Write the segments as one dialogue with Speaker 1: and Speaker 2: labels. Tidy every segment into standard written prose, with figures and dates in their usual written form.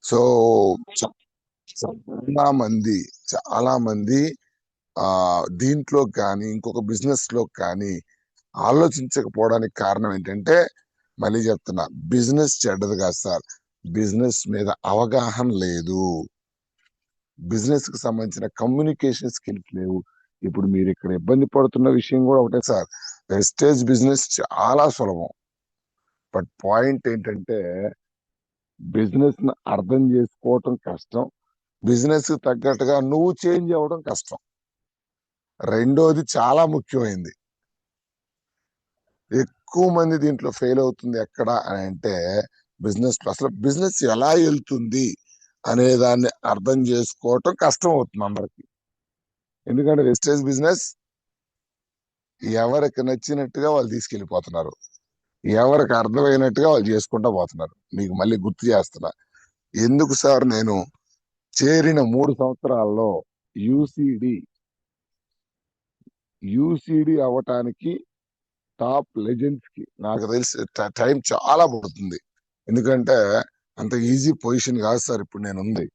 Speaker 1: So చ- చాలా మంది దీంట్లో కానీ ఇంకొక బిజినెస్ లో కానీ ఆలోచించకపోవడానికి కారణం ఏంటంటే, మళ్ళీ చెప్తున్నా, బిజినెస్ చెడ్డది కాదు సార్. బిజినెస్ మీద అవగాహన లేదు. బిజినెస్ కి సంబంధించిన కమ్యూనికేషన్ స్కిల్స్ లేవు. ఇప్పుడు మీరు ఇక్కడ ఇబ్బంది పడుతున్న విషయం కూడా ఒకటే సార్. వెస్టేజ్ బిజినెస్ చాలా సులభం. బట్ పాయింట్ ఏంటంటే, బిజినెస్ ని అర్థం చేసుకోవటం కష్టం. బిజినెస్ కి తగ్గట్టుగా నువ్వు చేంజ్ అవ్వడం కష్టం. రెండోది చాలా ముఖ్యమైనది. ఎక్కువ మంది దీంట్లో ఫెయిల్ అవుతుంది ఎక్కడ అని అంటే, బిజినెస్ లో అసలు బిజినెస్ ఎలా వెళ్తుంది అనే దాన్ని అర్థం చేసుకోవటం కష్టం అవుతుంది అందరికి. ఎందుకంటే వెస్టేజ్ బిజినెస్ ఎవరికి నచ్చినట్టుగా వాళ్ళు తీసుకెళ్లిపోతున్నారు. ఎవరికి అర్థమైనట్టుగా వాళ్ళు చేసుకుంటూ పోతున్నారు. మీకు మళ్ళీ గుర్తు చేస్తున్నా, ఎందుకు సార్ నేను చేరిన 3 సంవత్సరాల్లో యూసిడి యూసిడి అవ్వటానికి టాప్ లెజెండ్స్ కి నాకు తెలిసి టైం చాలా పడుతుంది. ఎందుకంటే అంత ఈజీ పొజిషన్ కాదు సార్ ఇప్పుడు నేను ఉంది.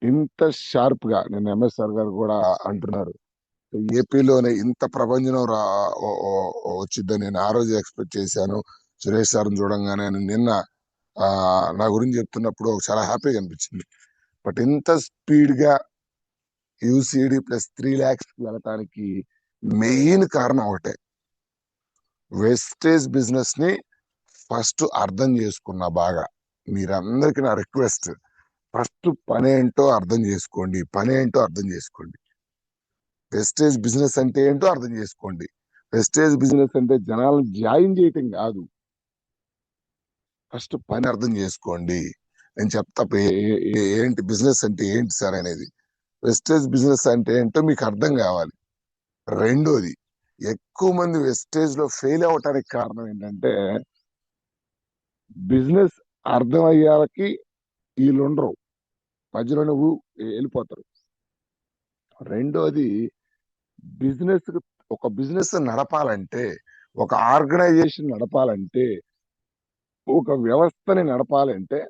Speaker 1: ఇంత షార్ప్ గా నేను ఎంఎస్ఆర్ గారు కూడా అంటున్నారు, ఏపీలోనే ఇంత ప్రభంజనం వచ్చిద్దని నేను ఆ రోజు ఎక్స్పెక్ట్ చేశాను. సురేష్ సార్ని చూడంగానే నిన్న ఆ నా గురించి చెప్తున్నప్పుడు చాలా హ్యాపీగా అనిపించింది. బట్ ఇంత స్పీడ్ గా యూసిడి ప్లస్ 3 lakhs వెళ్ళటానికి మెయిన్ కారణం ఒకటే. వెస్టేజ్ బిజినెస్ ని ఫస్ట్ అర్థం చేసుకున్నా బాగా. మీరందరికీ నా రిక్వెస్ట్, ఫస్ట్ పనేంటో అర్థం చేసుకోండి. పనేంటో అర్థం చేసుకోండి. వెస్టేజ్ బిజినెస్ అంటే ఏంటో అర్థం చేసుకోండి. వెస్టేజ్ బిజినెస్ అంటే జనాలను జాయిన్ చేయటం కాదు. ఫస్ట్ పని అర్థం చేసుకోండి. నేను చెప్తా ఏంటి బిజినెస్ అంటే ఏంటి సార్ అనేది. వెస్టేజ్ బిజినెస్ అంటే ఏంటో మీకు అర్థం కావాలి. రెండోది, ఎక్కువ మంది వెస్టేజ్ లో ఫెయిల్ అవటానికి కారణం ఏంటంటే, బిజినెస్ అర్థం అయ్యాలకి వీళ్ళు ఉండరు, మధ్యలో నువ్వు వెళ్ళిపోతారు. రెండోది, బిజినెస్ ఒక బిజినెస్ నడపాలంటే, ఒక ఆర్గనైజేషన్ నడపాలంటే, ఒక వ్యవస్థని నడపాలంటే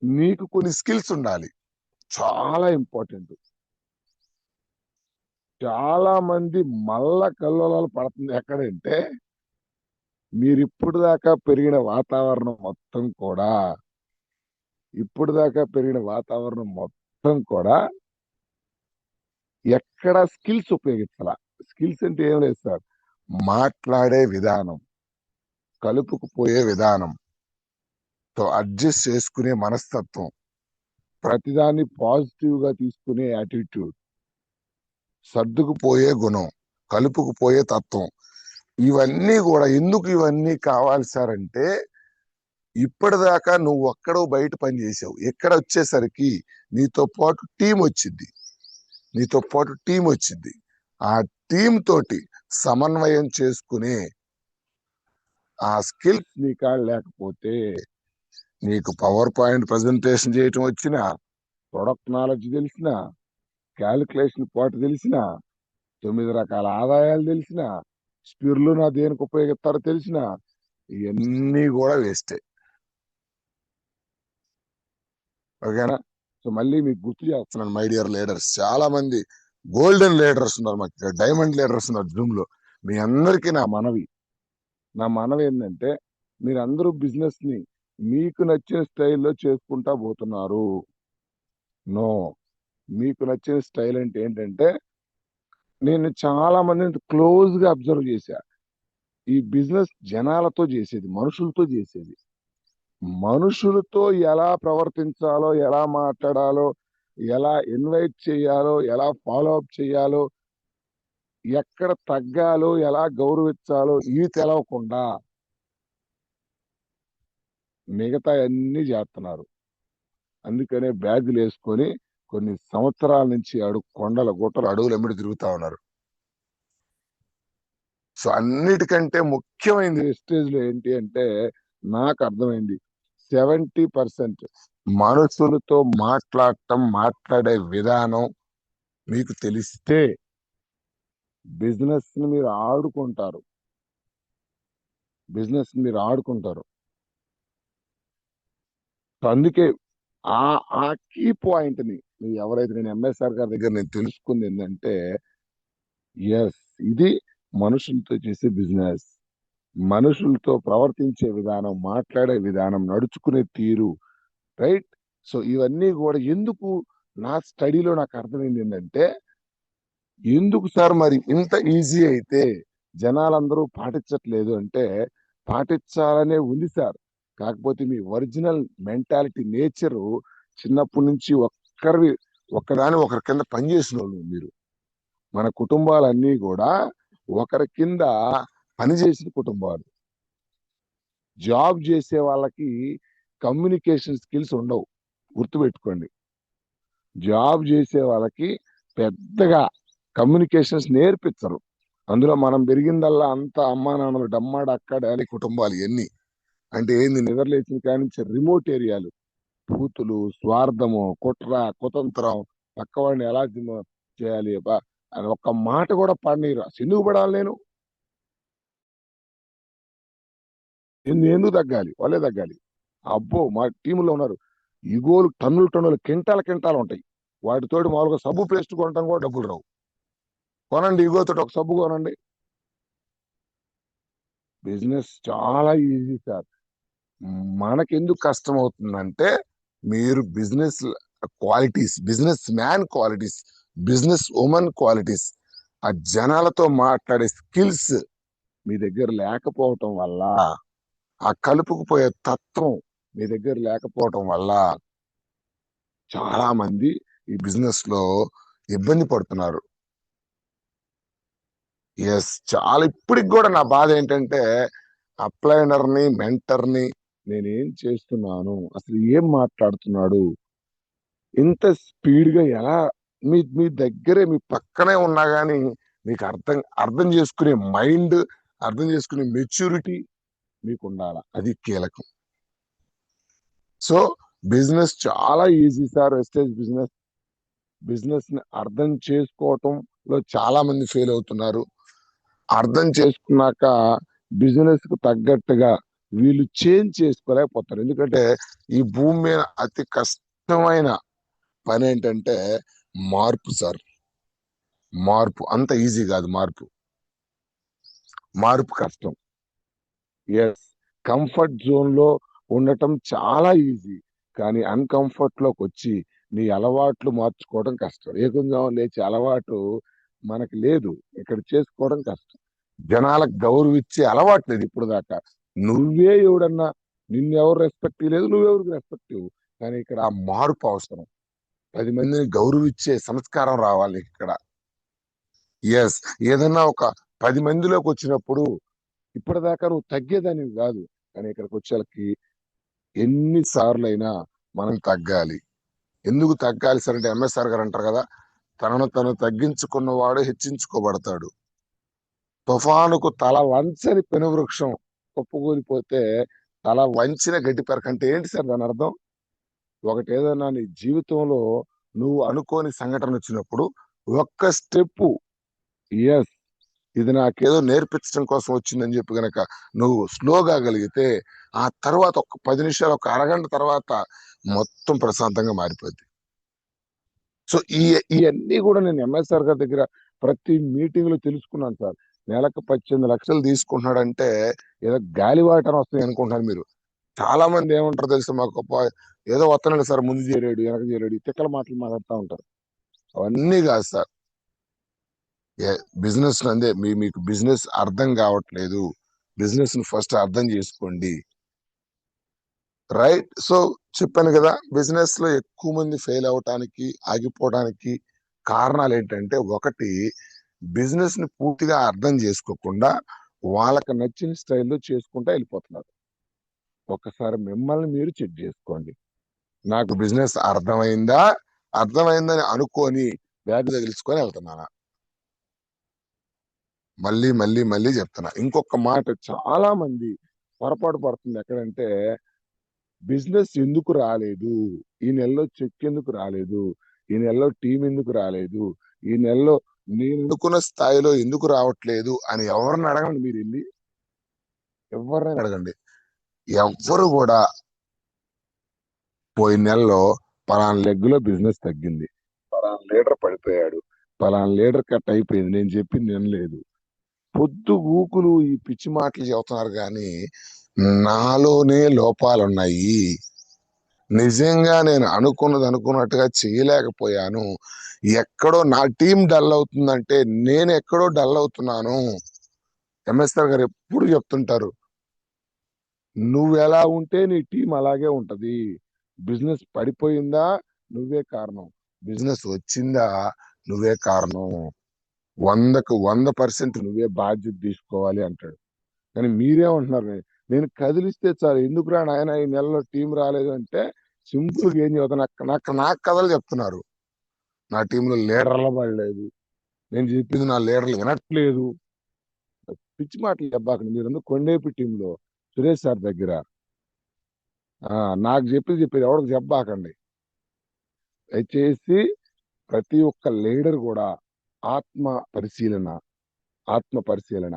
Speaker 1: నీకు కొన్ని స్కిల్స్ ఉండాలి. చాలా ఇంపార్టెంట్. చాలా మంది మల్ల కల్లోలాలు పడుతుంది ఎక్కడంటే, మీరు ఇప్పుడు దాకా పెరిగిన వాతావరణం మొత్తం కూడా ఇప్పుడు దాకా పెరిగిన వాతావరణం మొత్తం కూడా ఎక్కడ స్కిల్స్ ఉపయోగించాల. స్కిల్స్ అంటే ఏం లేదు సార్. మాట్లాడే విధానం, కలుపుకుపోయే విధానం, తో అడ్జస్ట్ చేసుకునే మనస్తత్వం, ప్రతిదాన్ని పాజిటివ్ గా తీసుకునే యాటిట్యూడ్, సర్దుకుపోయే గుణం, కలుపుకుపోయే తత్వం. ఇవన్నీ కూడా ఎందుకు ఇవన్నీ కావాలి సార్ అంటే, ఇప్పటిదాకా నువ్వు ఒక్కడో బయట పని చేసావు. ఎక్కడ వచ్చేసరికి నీతో పాటు టీం వచ్చింది. నీతో పాటు టీం వచ్చింది. ఆ టీం తోటి సమన్వయం చేసుకునే ఆ స్కిల్స్ నీ కాడ లేకపోతే, నీకు పవర్ పాయింట్ ప్రజెంటేషన్ చేయటం వచ్చినా, ప్రొడక్ట్ నాలెడ్జ్ తెలిసిన, క్యాలిక్యులేషన్ పాటు తెలిసిన, 9 రకాల ఆదాయాలు తెలిసిన, స్పిర్లు నా దేనికి ఉపయోగిస్తారో తెలిసిన, ఇవన్నీ కూడా వేస్టే. ఓకేనా? సో మళ్ళీ మీకు గుర్తు చేస్తున్నాను, మై డియర్ లీడర్స్. చాలా మంది గోల్డెన్ లీడర్స్ ఉన్నారు, మాకు డైమండ్ లీడర్స్ ఉన్నారు జూమ్ లో. మీ అందరికీ నా మనవి ఏంటంటే, మీరందరూ బిజినెస్ ని మీకు నచ్చిన స్టైల్లో చేసుకుంటా పోతున్నారు. నో, మీకు నచ్చిన స్టైల్ అంటే ఏంటంటే, నేను చాలా మందిని క్లోజ్ గా అబ్జర్వ్ చేశా. ఈ బిజినెస్ జనాలతో చేసేది, మనుషులతో చేసేది. మనుషులతో ఎలా ప్రవర్తించాలో, ఎలా మాట్లాడాలో, ఎలా ఇన్వైట్ చేయాలో, ఎలా ఫాలో అప్ చేయాలో, ఎక్కడ తగ్గాలో, ఎలా గౌరవించాలో ఇవి తెలవకుండా మిగతా అన్ని చేస్తున్నారు. అందుకనే బ్యాగులు వేసుకొని కొన్ని సంవత్సరాల నుంచి కొండల గుట్టలు అడవులు ఎమ్మడి తిరుగుతా ఉన్నారు. సో అన్నిటికంటే ముఖ్యమైనది వెస్టేజ్ లో ఏంటి అంటే, నాకు అర్థమైంది, 70% మనుషులతో మాట్లాడే విధానం మీకు తెలిస్తే బిజినెస్ ని మీరు ఆడుకుంటారు. బిజినెస్ మీరు ఆడుకుంటారు. సో అందుకే ఆ ఆ కీ పాయింట్ ని ఎవరైతే నేను ఎంఎస్ఆర్ గారి దగ్గర నేను తెలుసుకుంది ఏంటంటే, ఎస్, ఇది మనుషులతో చేసే బిజినెస్, మనుషులతో ప్రవర్తించే విధానం, మాట్లాడే విధానం, నడుచుకునే తీరు, రైట్. సో ఇవన్నీ కూడా ఎందుకు నా స్టడీలో నాకు అర్థమైంది ఏంటంటే, ఎందుకు సార్ మరి ఇంత ఈజీ అయితే జనాలందరూ పాటించట్లేదు అంటే, పాటించాలనే ఉంది సార్. కాకపోతే మీ ఒరిజినల్ మెంటాలిటీ నేచరు చిన్నప్పటి నుంచి ఒక్కదాని ఒకరి కింద పనిచేసిన వాళ్ళు మీరు. మన కుటుంబాలన్నీ కూడా ఒకరి కింద పనిచేసిన కుటుంబాలు. జాబ్ చేసే వాళ్ళకి కమ్యూనికేషన్ స్కిల్స్ ఉండవు, గుర్తుపెట్టుకోండి. జాబ్ చేసే వాళ్ళకి పెద్దగా కమ్యూనికేషన్స్ నేర్పించరు. అందులో మనం పెరిగిందల్లా అంతా అమ్మా నాన్నలు డమ్మాడు అక్కడాలి కుటుంబాలు ఎన్ని అంటే ఏంది, నిద్రలేచిన కాడి నుంచి రిమోట్ ఏరియాలు, బూతులు, స్వార్థము, కుట్ర, కుతంత్రం, పక్కవాడిని ఎలా చేయాలి అని ఒక్క మాట కూడా పడనీరు. ఎందుకు పడాలి నేను? ఎందుకు తగ్గాలి? వాళ్ళే తగ్గాలి. అబ్బో, మా టీంలో ఉన్నారు ఇగోలు టన్నులు టన్నులు కింటాలు ఉంటాయి. వాటితోటి మామూలుగా సబ్బు పేస్ట్ కొనటం కూడా డబ్బులు రావు. కొనండి, ఇగోతోటి ఒక సబ్బు కొనండి. బిజినెస్ చాలా ఈజీ సార్. మనకెందుకు కష్టం అవుతుందంటే, మీరు business qualities, business man qualities, business women qualities, ఆ జనాలతో మాట్లాడే స్కిల్స్ మీ దగ్గర లేకపోవటం వల్ల, ఆ కలుపుకుపోయే తత్వం మీ దగ్గర లేకపోవటం వల్ల చాలా మంది ఈ బిజినెస్ లో ఇబ్బంది పడుతున్నారు. ఎస్, చాలా. ఇప్పటికి కూడా నా బాధ ఏంటంటే, అప్లైనర్ ని, మెంటర్ ని నేనేం చేస్తున్నాను, అసలు ఏం మాట్లాడుతున్నాడు, ఇంత స్పీడ్ గా ఎలా, మీ మీ దగ్గరే మీ పక్కనే ఉన్నా గానీ మీకు అర్థం అర్థం చేసుకునే మైండ్, అర్థం చేసుకునే మెచ్యూరిటీ మీకు ఉండాల. అది కీలకం. సో బిజినెస్ చాలా easy sir. Wastage business, business ని అర్థం చేసుకోవటంలో చాలా మంది ఫెయిల్ అవుతున్నారు. అర్థం చేసుకున్నాక బిజినెస్ కు తగ్గట్టుగా వీళ్ళు చేంజ్ చేసుకోలేకపోతారు. ఎందుకంటే ఈ భూమి మీద అతి కష్టమైన పని ఏంటంటే మార్పు సార్. మార్పు అంత ఈజీ కాదు. మార్పు మార్పు కష్టం. ఎస్, కంఫర్ట్ జోన్ లో ఉండటం చాలా ఈజీ, కానీ అన్కంఫర్ట్ లోకి వచ్చి నీ అలవాట్లు మార్చుకోవడం కష్టం. ఏకంగా లేచే అలవాటు మనకి లేదు, ఇక్కడ చేసుకోవడం కష్టం. జనాలకు గౌరవిచ్చే అలవాటు లేదు ఇప్పుడు దాకా. నువ్వే ఎవడన్నా నిన్నెవరు రెస్పెక్ట్ ఇవ్వలేదు, నువ్వెవరికి రెస్పెక్ట్ ఇవ్వు. కానీ ఇక్కడ ఆ మార్పు అవసరం. 10 మందిని గౌరవిచ్చే సంస్కారం రావాలి ఇక్కడ. ఎస్, ఏదన్నా ఒక 10 మందిలోకి వచ్చినప్పుడు ఇప్పటిదాకా నువ్వు తగ్గేదానివి కాదు, కానీ ఇక్కడికి వచ్చేళ్ళకి ఎన్నిసార్లు అయినా మనం తగ్గాలి. ఎందుకు తగ్గాలి సార్ అంటే, ఎంఎస్ఆర్ గారు అంటారు కదా, తనను తను తగ్గించుకున్నవాడు హెచ్చించుకోబడతాడు. తుఫానుకు తల వంచని పెనువృక్షం కుప్పకూలిపోతే తల వంచిన గడ్డి పెరక అంటే ఏంటి సార్ దాని అర్థం? ఒకటి ఏదైనా నీ జీవితంలో నువ్వు అనుకోని సంఘటన వచ్చినప్పుడు ఒక్క స్టెప్, ఎస్, ఇది నాకేదో నేర్పించడం కోసం వచ్చిందని చెప్పి గనక నువ్వు స్లోగా కలిగితే, ఆ తర్వాత ఒక 10 నిమిషాలు, ఒక అరగంట తర్వాత మొత్తం ప్రశాంతంగా మారిపోద్ది. సో ఇవన్నీ కూడా నేను ఎంఎస్ఆర్ గారి దగ్గర ప్రతి మీటింగ్ లో తెలుసుకున్నాను సార్. నెలకు 18 లక్షలు తీసుకుంటున్నాడంటే ఏదో గాలివాటం వస్తాయి అనుకుంటున్నారు మీరు. చాలా మంది ఏమంటారు తెలుసు, మాకు ఏదో వస్తున్నాడు సార్, ముందు చేరాడు వెనక చేరాడు, తిక్కల మాటలు మాట్లాడుతూ ఉంటారు. అవన్నీ కాదు సార్. బిజినెస్ అందే మీకు బిజినెస్ అర్థం కావట్లేదు, బిజినెస్ ని ఫస్ట్ అర్థం చేసుకోండి. రైట్. సో చెప్పాను కదా, బిజినెస్ లో ఎక్కువ మంది ఫెయిల్ అవటానికి, ఆగిపోవడానికి కారణాలు ఏంటంటే, ఒకటి, బిజినెస్ ని పూర్తిగా అర్థం చేసుకోకుండా వాళ్ళకి నచ్చిన స్టైల్లో చేసుకుంటా వెళ్ళిపోతున్నారు. ఒకసారి మిమ్మల్ని మీరు చెక్ చేసుకోండి. నాకు బిజినెస్ అర్థమైందా, అర్థమైందని అనుకొని బ్యాగ్ తగిలించుకొని వెళ్తున్నానా? మళ్ళీ మళ్ళీ మళ్ళీ చెప్తున్నా, ఇంకొక మాట చాలా మంది పొరపాటు పడుతుంది ఎక్కడంటే, బిజినెస్ ఎందుకు రాలేదు, ఈ నెలలో చెక్ ఎందుకు రాలేదు, ఈ నెలలో టీం ఎందుకు రాలేదు, ఈ నెలలో నేను అనుకున్న స్థాయిలో ఎందుకు రావట్లేదు అని ఎవరిని అడగండి. మీరు వెళ్ళి ఎవరినైనా అడగండి, ఎవ్వరు కూడా పోయిన నెలలో పలానా లెగ్ లో బిజినెస్ తగ్గింది, పలానా లీడర్ పడిపోయాడు, పలానా లీడర్ కట్ అయిపోయింది, నేను చెప్పింది వినలేదు. పొద్దు ఊకులు ఈ పిచ్చి మాటలు చెబుతున్నారు కానీ నాలోనే లోపాలున్నాయి. నిజంగా నేను అనుకున్నది అనుకున్నట్టుగా చేయలేకపోయాను. ఎక్కడో నా టీం డల్ అవుతుందంటే నేను ఎక్కడో డల్ అవుతున్నాను. ఎంఎస్ఆర్ గారు ఎప్పుడు చెప్తుంటారు, నువ్వు ఎలా ఉంటే నీ టీం అలాగే ఉంటది. బిజినెస్ పడిపోయిందా నువ్వే కారణం, బిజినెస్ వచ్చిందా నువ్వే కారణం, 100% నువ్వే బాధ్యత తీసుకోవాలి అంటాడు. కానీ మీరేమంటున్నారు, నేను కదిలిస్తే చాలు, ఎందుకురా నాయన ఈ నెలలో టీం రాలేదు అంటే సింపుల్ గా ఏం చదువుతా, నాకు కథలు చెప్తున్నారు. నా టీంలో లీడర్లు పడలేదు, నేను చెప్పింది నా లీడర్లు వినట్లేదు. పిచ్చి మాటలు చెప్పాకండి. మీరు కొండేపి టీంలో సురేష్ సార్ దగ్గర నాకు చెప్పేది ఎవరికి చెప్పాకండి దయచేసి. ప్రతి ఒక్క లీడర్ కూడా ఆత్మ పరిశీలన, ఆత్మ పరిశీలన.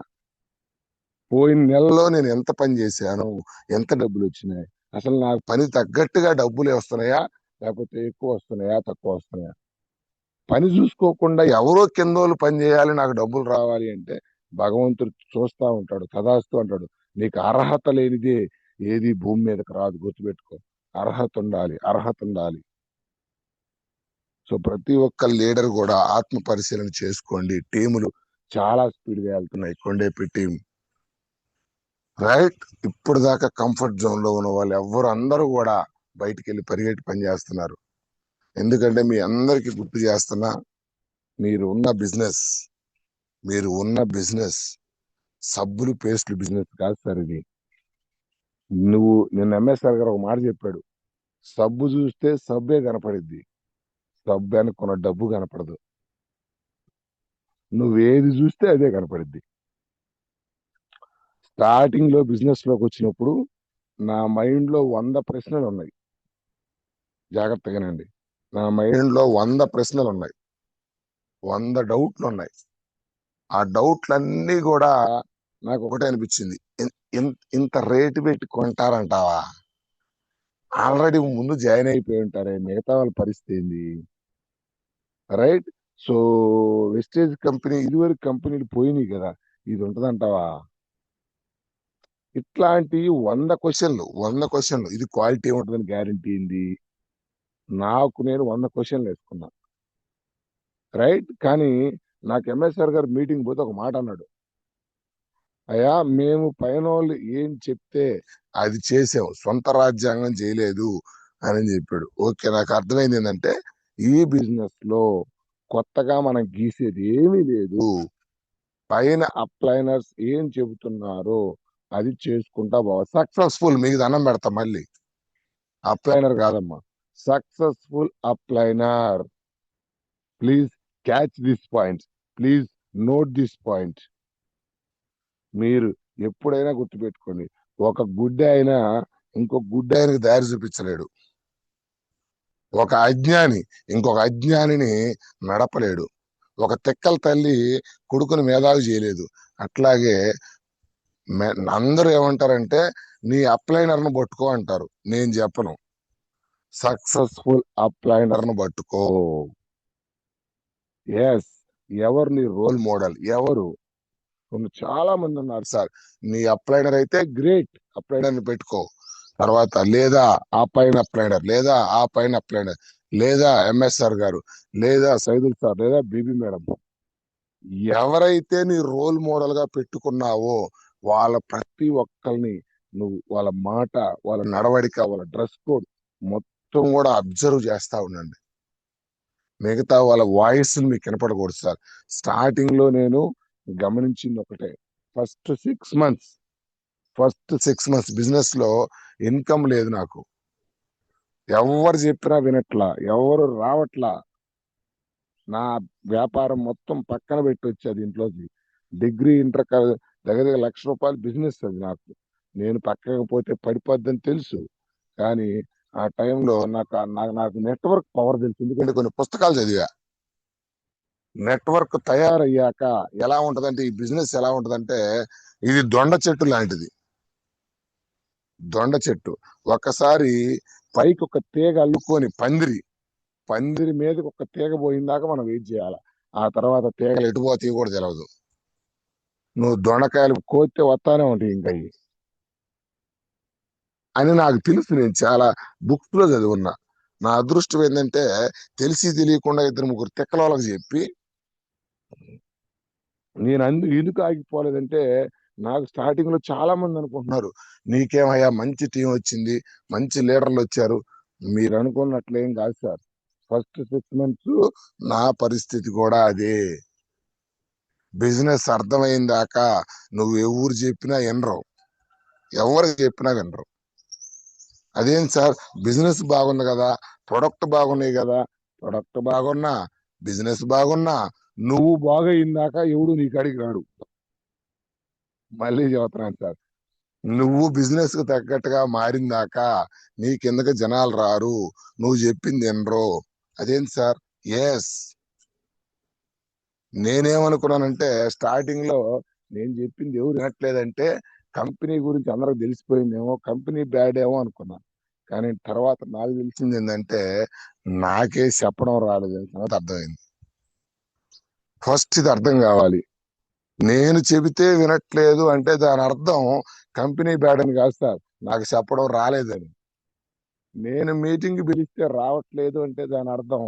Speaker 1: పోయిన నెలలో నేను ఎంత పని చేశాను, ఎంత డబ్బులు వచ్చినాయి, అసలు నాకు పని తగ్గట్టుగా డబ్బులు వస్తున్నాయా, లేకపోతే ఎక్కువ వస్తున్నాయా, తక్కువ వస్తున్నాయా. పని చూసుకోకుండా ఎవరో కిందోళ్ళు పని చేయాలి నాకు డబ్బులు రావాలి అంటే భగవంతుడు చూస్తా ఉంటాడు, తదాస్తు అంటాడు. నీకు అర్హత లేనిదే ఏది భూమి మీదకి రాదు, గుర్తుపెట్టుకో. అర్హత ఉండాలి, అర్హత ఉండాలి. సో ప్రతి ఒక్క లీడర్ కూడా ఆత్మ పరిశీలన చేసుకోండి. టీములు చాలా స్పీడ్ గా వెళ్తున్నాయి. కొండేపి టీం రైట్, ఇప్పుడు దాకా కంఫర్ట్ జోన్ లో ఉన్న వాళ్ళు ఎవరు అందరూ కూడా బయటికి వెళ్ళి పరిగెట్టి పని చేస్తున్నారు. ఎందుకంటే మీ అందరికి గుర్తు చేస్తున్నా, మీరు ఉన్న బిజినెస్ మీరు ఉన్న బిజినెస్ సబ్బులు పేస్ట్లు బిజినెస్ కాదు సార్ ఇది. నిన్న ఎంఎస్ఆర్ గారు ఒక మాట చెప్పాడు, సబ్బు చూస్తే సబ్బే కనపడిద్ది, సబ్బు అనుకున్న డబ్బు కనపడదు. నువ్వేది చూస్తే అదే కనపడిద్ది. స్టార్టింగ్ లో బిజినెస్ లోకి వచ్చినప్పుడు నా మైండ్ లో 100 ప్రశ్నలు ఉన్నాయి. జాగ్రత్తగానండి, నా మైండ్ లో 100 ప్రశ్నలు ఉన్నాయి, 100 డౌట్లు ఉన్నాయి. ఆ డౌట్లన్నీ కూడా నాకు ఒకటే అనిపించింది, ఇంత రేటు పెట్టి కొంటారంటావా, ఆల్రెడీ ముందు జాయిన్ అయిపోయి ఉంటారే, మిగతా వాళ్ళ పరిస్థితి ఏంది. రైట్. సో వెస్టేజ్ కంపెనీ ఇదివరకు కంపెనీలు పోయినాయి కదా, ఇది ఉంటదంటావా. ఇట్లాంటి 100 క్వశ్చన్లు ఇది క్వాలిటీ ఉంటుందని గ్యారంటీ ఏంది. నాకు నేను 100 క్వశ్చన్లు వేసుకున్నా. రైట్. కానీ నాకు ఎంఎస్ఆర్ గారు మీటింగ్ పోతే ఒక మాట అన్నాడు, అయ్యా మేము పైన వాళ్ళు ఏం చెప్తే అది చేసాం, సొంత రాజ్యాంగం చేయలేదు అని చెప్పాడు. ఓకే, నాకు అర్థమైంది ఏంటంటే ఈ బిజినెస్ లో కొత్తగా మనం గీసేది ఏమీ లేదు. పైన అప్లైనర్స్ ఏం చెబుతున్నారో అది చేసుకుంటా పోవాలి. సక్సెస్ఫుల్, మీకు దండం పెడతా మళ్ళీ, అప్లైనర్ కాదమ్మా, successful upliner. Please catch this point, please note this point. మీరు ఎప్పుడైనా గుర్తుపెట్టుకోండి, ఒక గుడ్డి అయినా ఇంకొక గుడ్డి ఆయనకి దారి చూపించలేడు, ఒక అజ్ఞాని ఇంకొక అజ్ఞానిని నడపలేడు, ఒక తెక్కల తల్లి కొడుకుని మేధావి చేయలేదు. అట్లాగే అందరూ ఏమంటారంటే నీ అప్లైనర్ ను పట్టుకో అంటారు. నేను చెప్పను, సక్సెస్ఫుల్ అప్లైనర్ ను పట్టుకో. ఎస్, ఎవరు నీ రోల్ మోడల్, ఎవరు. చాలా మంది ఉన్నారు సార్, నీ అప్లైనర్ అయితే గ్రేట్, అప్లైనర్ ని పెట్టుకో. తర్వాత లేదా ఆ పైన అప్లైనర్, లేదా ఆ పైన అప్లైనర్, లేదా ఎంఎస్ఆర్ గారు, లేదా సైదుల్ సార్, లేదా బీబీ మేడం, ఎవరైతే నీ రోల్ మోడల్ గా పెట్టుకున్నావో వాళ్ళ ప్రతి ఒక్కరిని నువ్వు, వాళ్ళ మాట, వాళ్ళ నడవడిక, వాళ్ళ డ్రెస్ కోడ్ మొత్తం కూడా అబ్జర్వ్ చేస్తా ఉండండి. మిగతా వాళ్ళ వాయిస్ మీకు వినపడకూడదు సార్. స్టార్టింగ్ లో నేను గమనించింది ఒకటే, ఫస్ట్ 6 మంత్స్ బిజినెస్ లో ఇన్కమ్ లేదు నాకు. ఎవరు చెప్పినా వినట్లా, ఎవరు రావట్లా. నా వ్యాపారం మొత్తం పక్కన పెట్టి వచ్చా దీంట్లోకి. డిగ్రీ ఇంటర్ దగ్గర ₹1,00,000 బిజినెస్ అది నాకు. నేను పక్కకు పోతే పడిపోద్దని తెలుసు, కానీ ఆ టైంలో నాకు నెట్వర్క్ పవర్ తెలుసు. ఎందుకంటే కొన్ని పుస్తకాలు చదివా. నెట్వర్క్ తయారయ్యాక ఎలా ఉంటదంటే, ఈ బిజినెస్ ఎలా ఉంటదంటే ఇది దొండ చెట్టు లాంటిది. దొండ చెట్టు ఒక్కసారి పైకి ఒక తీగ అల్లుకొని పందిరి మీదకి ఒక తీగ పోయిందాక మనం వెయిట్ చేయాలి. ఆ తర్వాత తీగలు ఎటుపోతాయి కూడా తెలియదు. నువ్వు దొండకాయలు కోస్తే వస్తానే ఉంటాయి ఇంకా ఇవి అని నాకు తెలుసు. నేను చాలా బుక్స్ లో చదివున్నా. నా అదృష్టం ఏంటంటే తెలిసి తెలియకుండా ఇద్దరు ముగ్గురు తిక్కలోళ్ళకి చెప్పి నేను ఎందుకు ఆగిపోలేదంటే, నాకు స్టార్టింగ్ లో చాలా మంది అనుకుంటున్నారు నీకేమయ్యా మంచి టీం వచ్చింది, మంచి లీడర్లు వచ్చారు. మీరు అనుకున్నట్లేం కాదు సార్. ఫస్ట్ 6 months నా పరిస్థితి కూడా అదే. బిజినెస్ అర్థమైన దాకా నువ్వు ఎవరు చెప్పినా వినరు, ఎవరికి చెప్పినా వినరు. అదేం సార్, బిజినెస్ బాగుంది కదా, ప్రొడక్ట్ బాగున్నాయి కదా. ప్రొడక్ట్ బాగున్నా, బిజినెస్ బాగున్నా, నువ్వు బాగయిందాక ఎవడు నీ కాడికి రాడు. మళ్ళీ చెబుతున్నాను సార్, నువ్వు బిజినెస్ కు తగ్గట్టుగా మారిందాక నీ కిందకి జనాలు రారు, నువ్వు చెప్పింది వినరు. అదేంటి సార్? ఎస్. నేనేమనుకున్నానంటే స్టార్టింగ్ లో నేను చెప్పింది ఎవరు వినట్లేదంటే కంపెనీ గురించి అందరికి తెలిసిపోయిందేమో, కంపెనీ బ్యాడ్ ఏమో అనుకున్నాను. కానీ తర్వాత నాకు తెలిసింది ఏంటంటే నాకే చెప్పడం రాలేదు సంగతి అర్థమైంది. ఫస్ట్ ఇది అర్థం కావాలి. నేను చెబితే వినట్లేదు అంటే దాని అర్థం కంపెనీ బ్యాడ్ అని కాదు సార్, నాకు చెప్పడం రాలేదని. నేను మీటింగ్ పిలిస్తే రావట్లేదు అంటే దాని అర్థం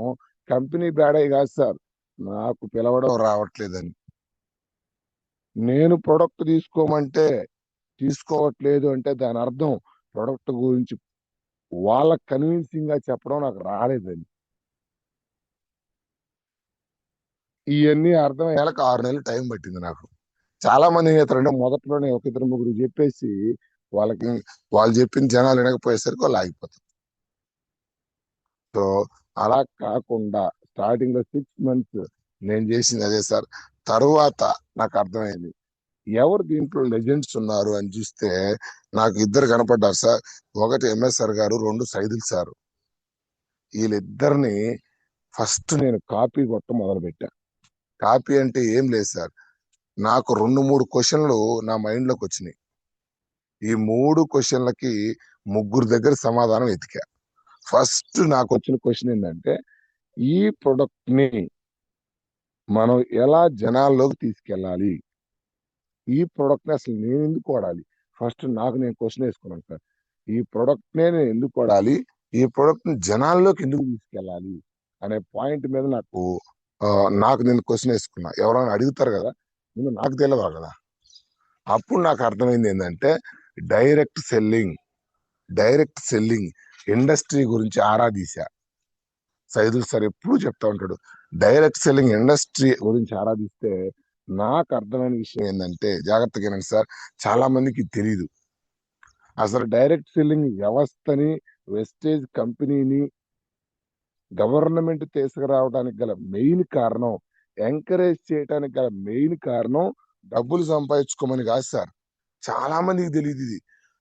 Speaker 1: కంపెనీ బ్యాడ్ అయి కాదు సార్, నాకు పిలవడం రావట్లేదని. నేను ప్రొడక్ట్ తీసుకోమంటే తీసుకోవట్లేదు అంటే దాని అర్థం ప్రొడక్ట్ గురించి వాళ్ళకి కన్విన్సింగ్ గా చెప్పడం నాకు రాలేదని. ఇవన్నీ అర్థమయ్యేలకు 6 నెలలు టైం పట్టింది నాకు. చాలా మంది ఏం చేస్తారంటే మొదట్లోనే ఒక ఇద్దరు ముగ్గురు చెప్పేసి వాళ్ళకి వాళ్ళు చెప్పిన జనాలు వినకపోయేసరికి వాళ్ళు ఆగిపోతారు. సో అలా కాకుండా స్టార్టింగ్ లో 6 months నేను చేసింది అదే సార్. తరువాత నాకు అర్థమైంది ఎవరు దీంట్లో లెజెండ్స్ ఉన్నారు అని చూస్తే నాకు ఇద్దరు కనపడ్డారు సార్. ఒకటి ఎంఎస్ఆర్ గారు, రెండు సైదుల్ సార్. వీళ్ళిద్దరిని ఫస్ట్ నేను కాపీ కొట్ట మొదలు పెట్టా. కాపీ అంటే ఏం లేదు సార్, నాకు 2-3 క్వశ్చన్లు నా మైండ్ లోకి వచ్చినాయి. ఈ 3 క్వశ్చన్లకి ముగ్గురు దగ్గర సమాధానం వెతికా. ఫస్ట్ నాకు వచ్చిన క్వశ్చన్ ఏంటంటే ఈ ప్రొడక్ట్ ని మనం ఎలా జనాల్లోకి తీసుకెళ్ళాలి, ఈ ప్రొడక్ట్ ని అసలు నేను ఎందుకు వాడాలి. ఫస్ట్ నాకు నేను క్వశ్చన్ వేసుకున్నాను సార్, ఈ ప్రొడక్ట్ నే నేను ఎందుకు వాడాలి, ఈ ప్రొడక్ట్ ని జనాల్లోకి ఎందుకు తీసుకెళ్ళాలి అనే పాయింట్ మీద నాకు నేను క్వశ్చన్ వేసుకున్నా. ఎవరైనా అడుగుతారు కదా, ముందు నాకు తెలియదు కదా. అప్పుడు నాకు అర్థమైంది ఏంటంటే direct selling, direct selling industry గురించి ఆరా తీశా. సైదుల్ సార్ ఎప్పుడు చెప్తా ఉంటాడు డైరెక్ట్ సెల్లింగ్ ఇండస్ట్రీ గురించి ఆరాధిస్తే. నాకు అర్థమైన విషయం ఏంటంటే, జాగ్రత్తగా వినండి సార్, చాలా మందికి తెలియదు. అసలు డైరెక్ట్ సెల్లింగ్ వ్యవస్థని, వెస్టేజ్ కంపెనీని గవర్నమెంట్ తీసుకురావడానికి గల మెయిన్ కారణం, ఎంకరేజ్ చేయడానికి గల మెయిన్ కారణం డబ్బులు సంపాదించుకోమని కాదు సార్. చాలా మందికి తెలియదు ఇది.